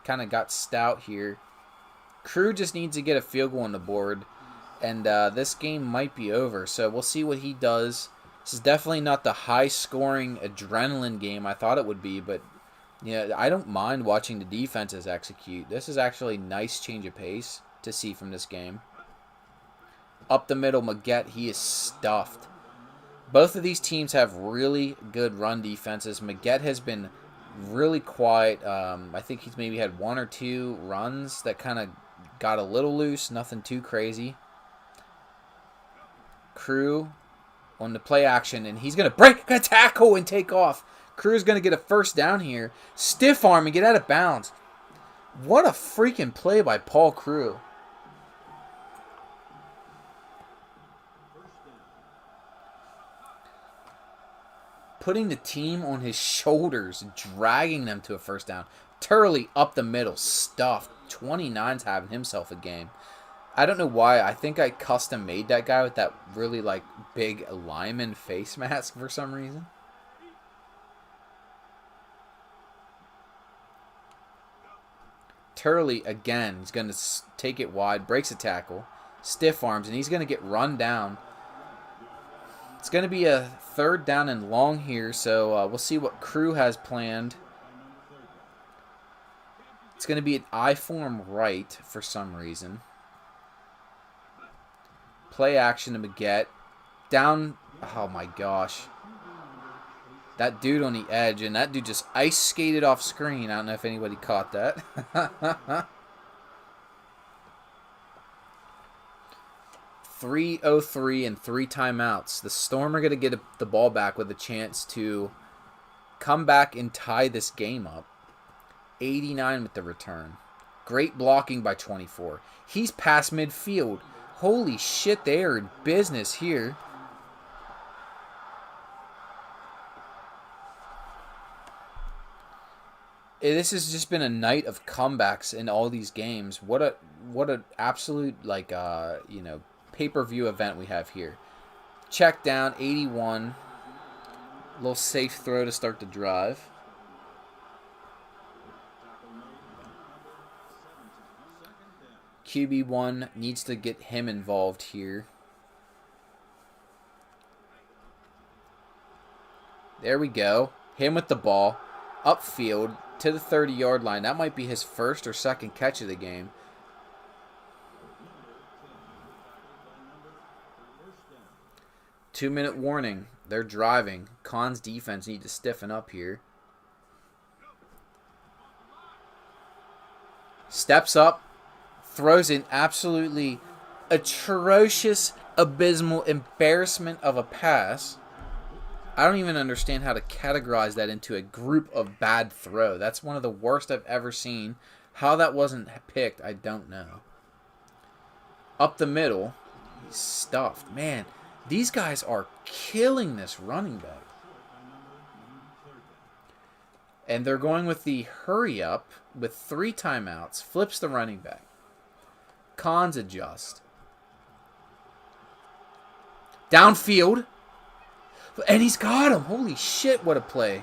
kind of got stout here. Crew just needs to get a field goal on the board, and this game might be over, so we'll see what he does. This is definitely not the high-scoring adrenaline game I thought it would be, but I don't mind watching the defenses execute. This is actually a nice change of pace to see from this game. Up the middle, Maggette, he is stuffed. Both of these teams have really good run defenses. Maggette has been really quiet. I think he's maybe had 1 or 2 runs that kind of got a little loose. Nothing too crazy. Crew on the play action, and he's going to break a tackle and take off. Crew's going to get a first down here. Stiff arm and get out of bounds. What a freaking play by Paul Crew. Putting the team on his shoulders, dragging them to a first down. Turley up the middle, stuffed. 29's having himself a game. I don't know why. I think I custom made that guy with that really big lineman face mask for some reason. Turley again is going to take it wide, breaks a tackle, stiff arms, and he's going to get run down. It's going to be a third down and long here, so we'll see what Crew has planned. It's going to be an I-form right for some reason. Play action to Maggette. Down. Oh my gosh. That dude on the edge, and that dude just ice skated off screen. I don't know if anybody caught that. 3:03 and 3 timeouts. The Storm are going to get the ball back with a chance to come back and tie this game up. 89 with the return. Great blocking by 24. He's past midfield. Holy shit, they are in business here. This has just been a night of comebacks in all these games. What a absolute pay-per-view event we have here. Check down, 81. Little safe throw to start the drive. QB1 needs to get him involved here. There we go. Him with the ball. Upfield to the 30-yard line. That might be his first or second catch of the game. Two-minute warning. They're driving. Con's defense need to stiffen up here. Steps up. Throws an absolutely atrocious, abysmal embarrassment of a pass. I don't even understand how to categorize that into a group of bad throw. That's one of the worst I've ever seen. How that wasn't picked, I don't know. Up the middle. He's stuffed. Man, these guys are killing this running back. And they're going with the hurry up with 3 timeouts. Flips the running back. Cons adjust. Downfield. And he's got him. Holy shit, what a play.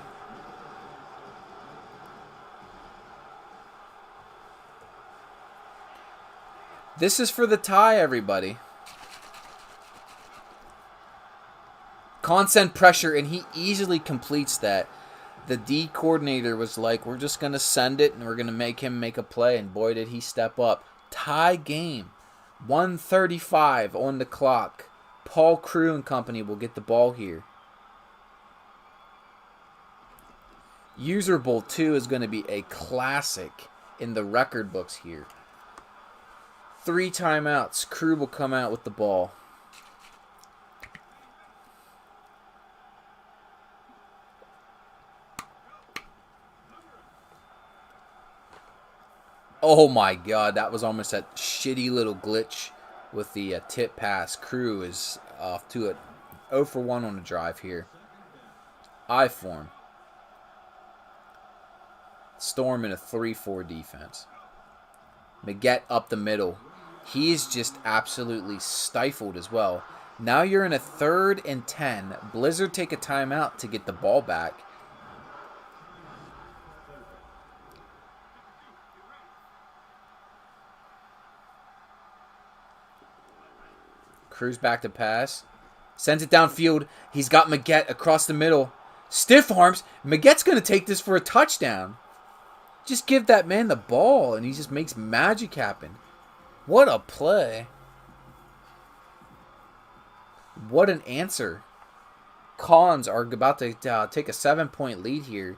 This is for the tie, everybody. Constant pressure, and he easily completes that. The D coordinator was like, we're just going to send it, and we're going to make him make a play. And boy, did he step up. Tie game. 1:35 on the clock. Paul Crew and company will get the ball here. User Bowl 2 is going to be a classic in the record books here. 3 timeouts. Crew will come out with the ball. Oh my god, that was almost that shitty little glitch with the tip pass. Crew is off to it. 0 for 1 on the drive here. I form. Storm in a 3-4 defense. Maggette up the middle. He's just absolutely stifled as well. Now you're in a 3rd and 10. Blizzard take a timeout to get the ball back. Cruz back to pass. Sends it downfield. He's got Maggette across the middle. Stiff arms. Magette's going to take this for a touchdown. Just give that man the ball, and he just makes magic happen. What a play. What an answer. Cons are about to take a 7-point lead here.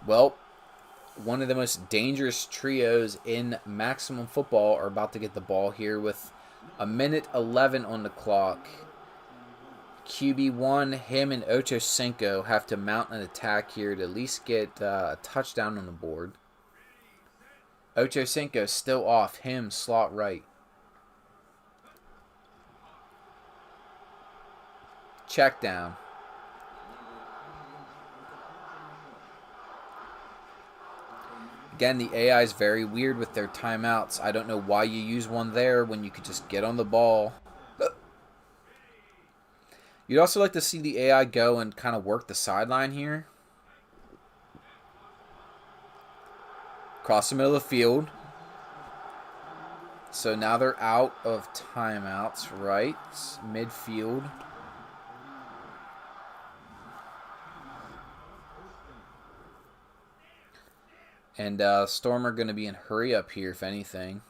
Well, one of the most dangerous trios in maximum football are about to get the ball here with 1:11 on the clock. QB1, him and Ocho Cinco have to mount an attack here to at least get a touchdown on the board. Ocho Cinco still off. Him, slot right. Check down. Again, the AI is very weird with their timeouts. I don't know why you use one there when you could just get on the ball. You'd also like to see the AI go and kind of work the sideline here. Across the middle of the field. So now they're out of timeouts, right? Midfield. And Storm are going to be in hurry up here, if anything.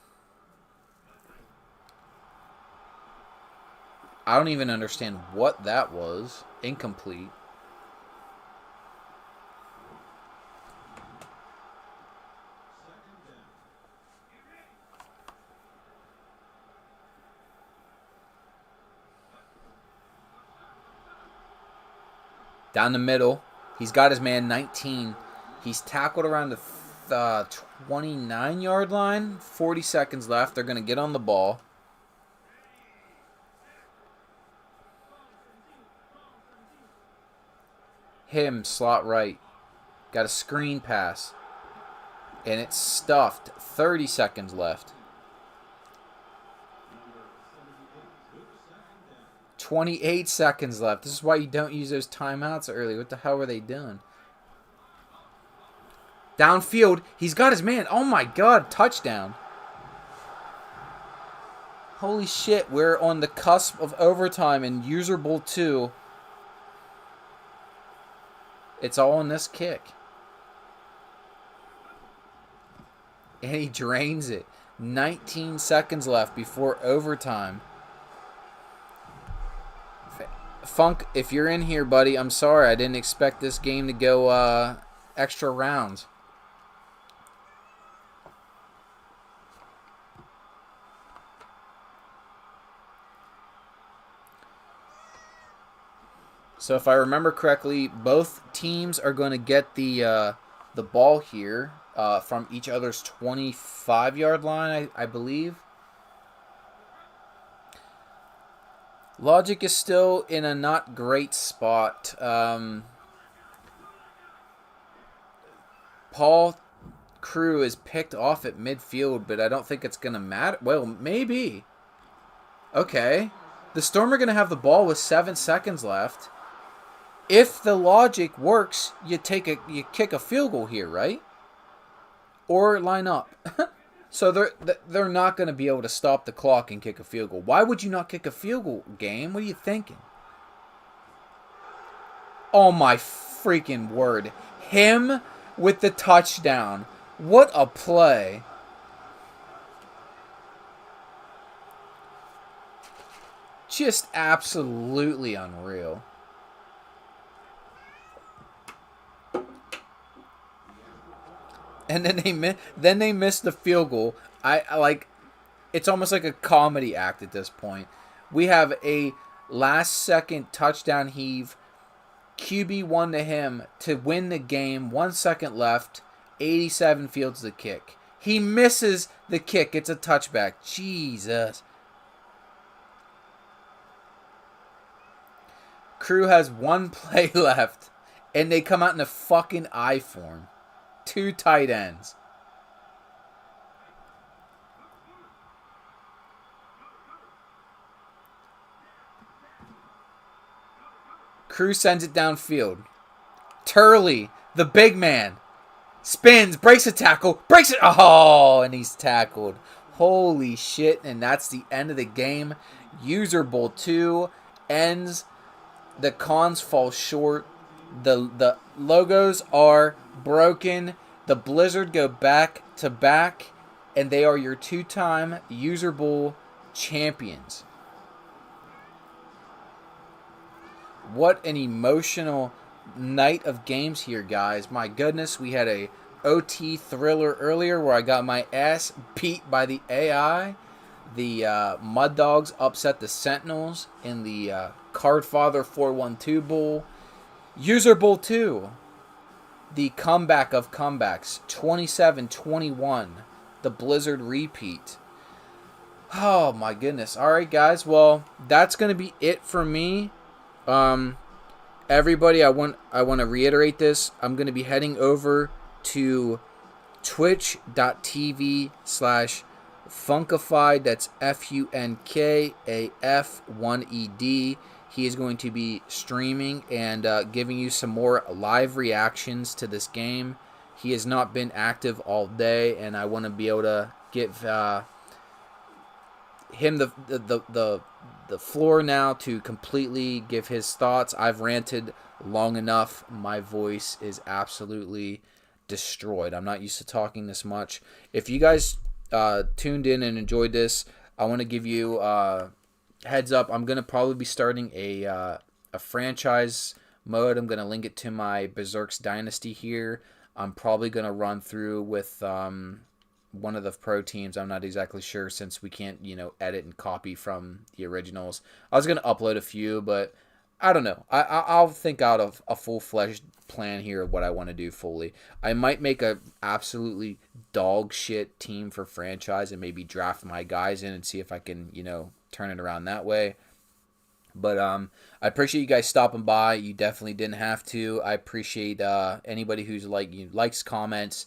I don't even understand what that was. Incomplete. Down the middle. He's got his man 19. He's tackled around the 29-yard line. 40 seconds left. They're going to get on the ball. Him, slot right. Got a screen pass. And it's stuffed. 30 seconds left. 28 seconds left. This is why you don't use those timeouts early. What the hell were they doing? Downfield. He's got his man. Oh my god. Touchdown. Holy shit. We're on the cusp of overtime in User Bowl 2. It's all in this kick. And he drains it. 19 seconds left before overtime. Funk, if you're in here, buddy, I'm sorry. I didn't expect this game to go extra rounds. So if I remember correctly, both teams are going to get the the ball here from each other's 25-yard line, I believe. Logic is still in a not great spot. Paul Crew is picked off at midfield, but I don't think it's going to matter. Well, maybe. Okay. The Storm are going to have the ball with 7 seconds left. If the logic works, you kick a field goal here, right? Or line up. So they're not going to be able to stop the clock and kick a field goal. Why would you not kick a field goal, game? What are you thinking? Oh my freaking word. Him with the touchdown. What a play. Just absolutely unreal. And then they missed the field goal. I like, it's almost like a comedy act at this point. We have a last second touchdown heave, QB1 to him to win the game. 1 second left. 87 fields the kick. He misses the kick. It's a touchback. Jesus. Crew has 1 play left, and they come out in a fucking I form. 2 tight ends. Crew sends it downfield. Turley, the big man, spins, breaks a tackle, breaks it. Oh, and he's tackled. Holy shit, and that's the end of the game. User Bowl 2 ends. The cons fall short. The logos are broken. The Blizzard go back to back, and they are your 2-time User Bowl champions. What an emotional night of games here, guys. My goodness, we had a OT thriller earlier where I got my ass beat by the AI. The Mud Dogs upset the Sentinels in the Cardfather 412 Bowl. User Bowl 2, the comeback of comebacks, 27-21, the Blizzard repeat. Oh my goodness. All right, guys. Well, that's going to be it for me. Everybody, I want to reiterate this. I'm going to be heading over to twitch.tv/Funkified. That's FUNKAF1ED. He is going to be streaming and giving you some more live reactions to this game. He has not been active all day, and I want to be able to give him the floor now to completely give his thoughts. I've ranted long enough. My voice is absolutely destroyed. I'm not used to talking this much. If you guys tuned in and enjoyed this, I want to give you heads up. I'm going to probably be starting a franchise mode. I'm going to link it to my Berserk's Dynasty here. I'm probably going to run through with one of the pro teams. I'm not exactly sure since we can't, edit and copy from the originals. I was going to upload a few, but I don't know. I'll think out of a full-fledged plan here of what I want to do fully. I might make a absolutely dog shit team for franchise and maybe draft my guys in and see if I can, turn it around that way. But I appreciate you guys stopping by. You definitely didn't have to. I appreciate anybody who's likes, comments.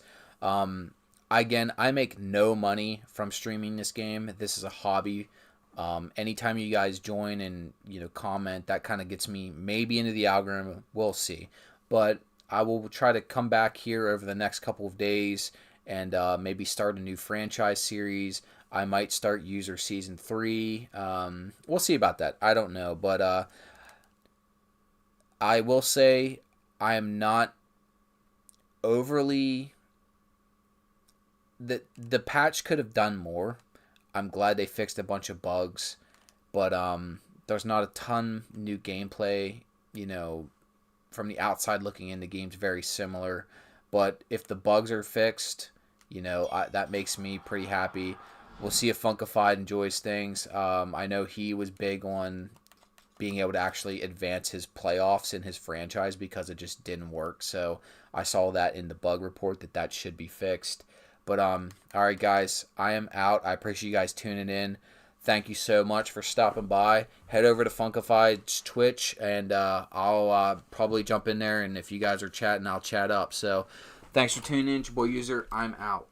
Again, I make no money from streaming this game. This is a hobby. Anytime you guys join and comment, that kind of gets me maybe into the algorithm. We'll see. But I will try to come back here over the next couple of days and maybe start a new franchise series. I might start User Season 3. We'll see about that. I don't know. But I will say I am not overly... The patch could have done more. I'm glad they fixed a bunch of bugs. But there's not a ton new gameplay. From the outside looking in, the game's very similar. But if the bugs are fixed, that makes me pretty happy. We'll see if Funkified enjoys things. I know he was big on being able to actually advance his playoffs in his franchise because it just didn't work. So I saw that in the bug report that should be fixed. But all right, guys, I am out. I appreciate you guys tuning in. Thank you so much for stopping by. Head over to Funkified's Twitch, and I'll probably jump in there. And if you guys are chatting, I'll chat up. So thanks for tuning in. It's your boy User. I'm out.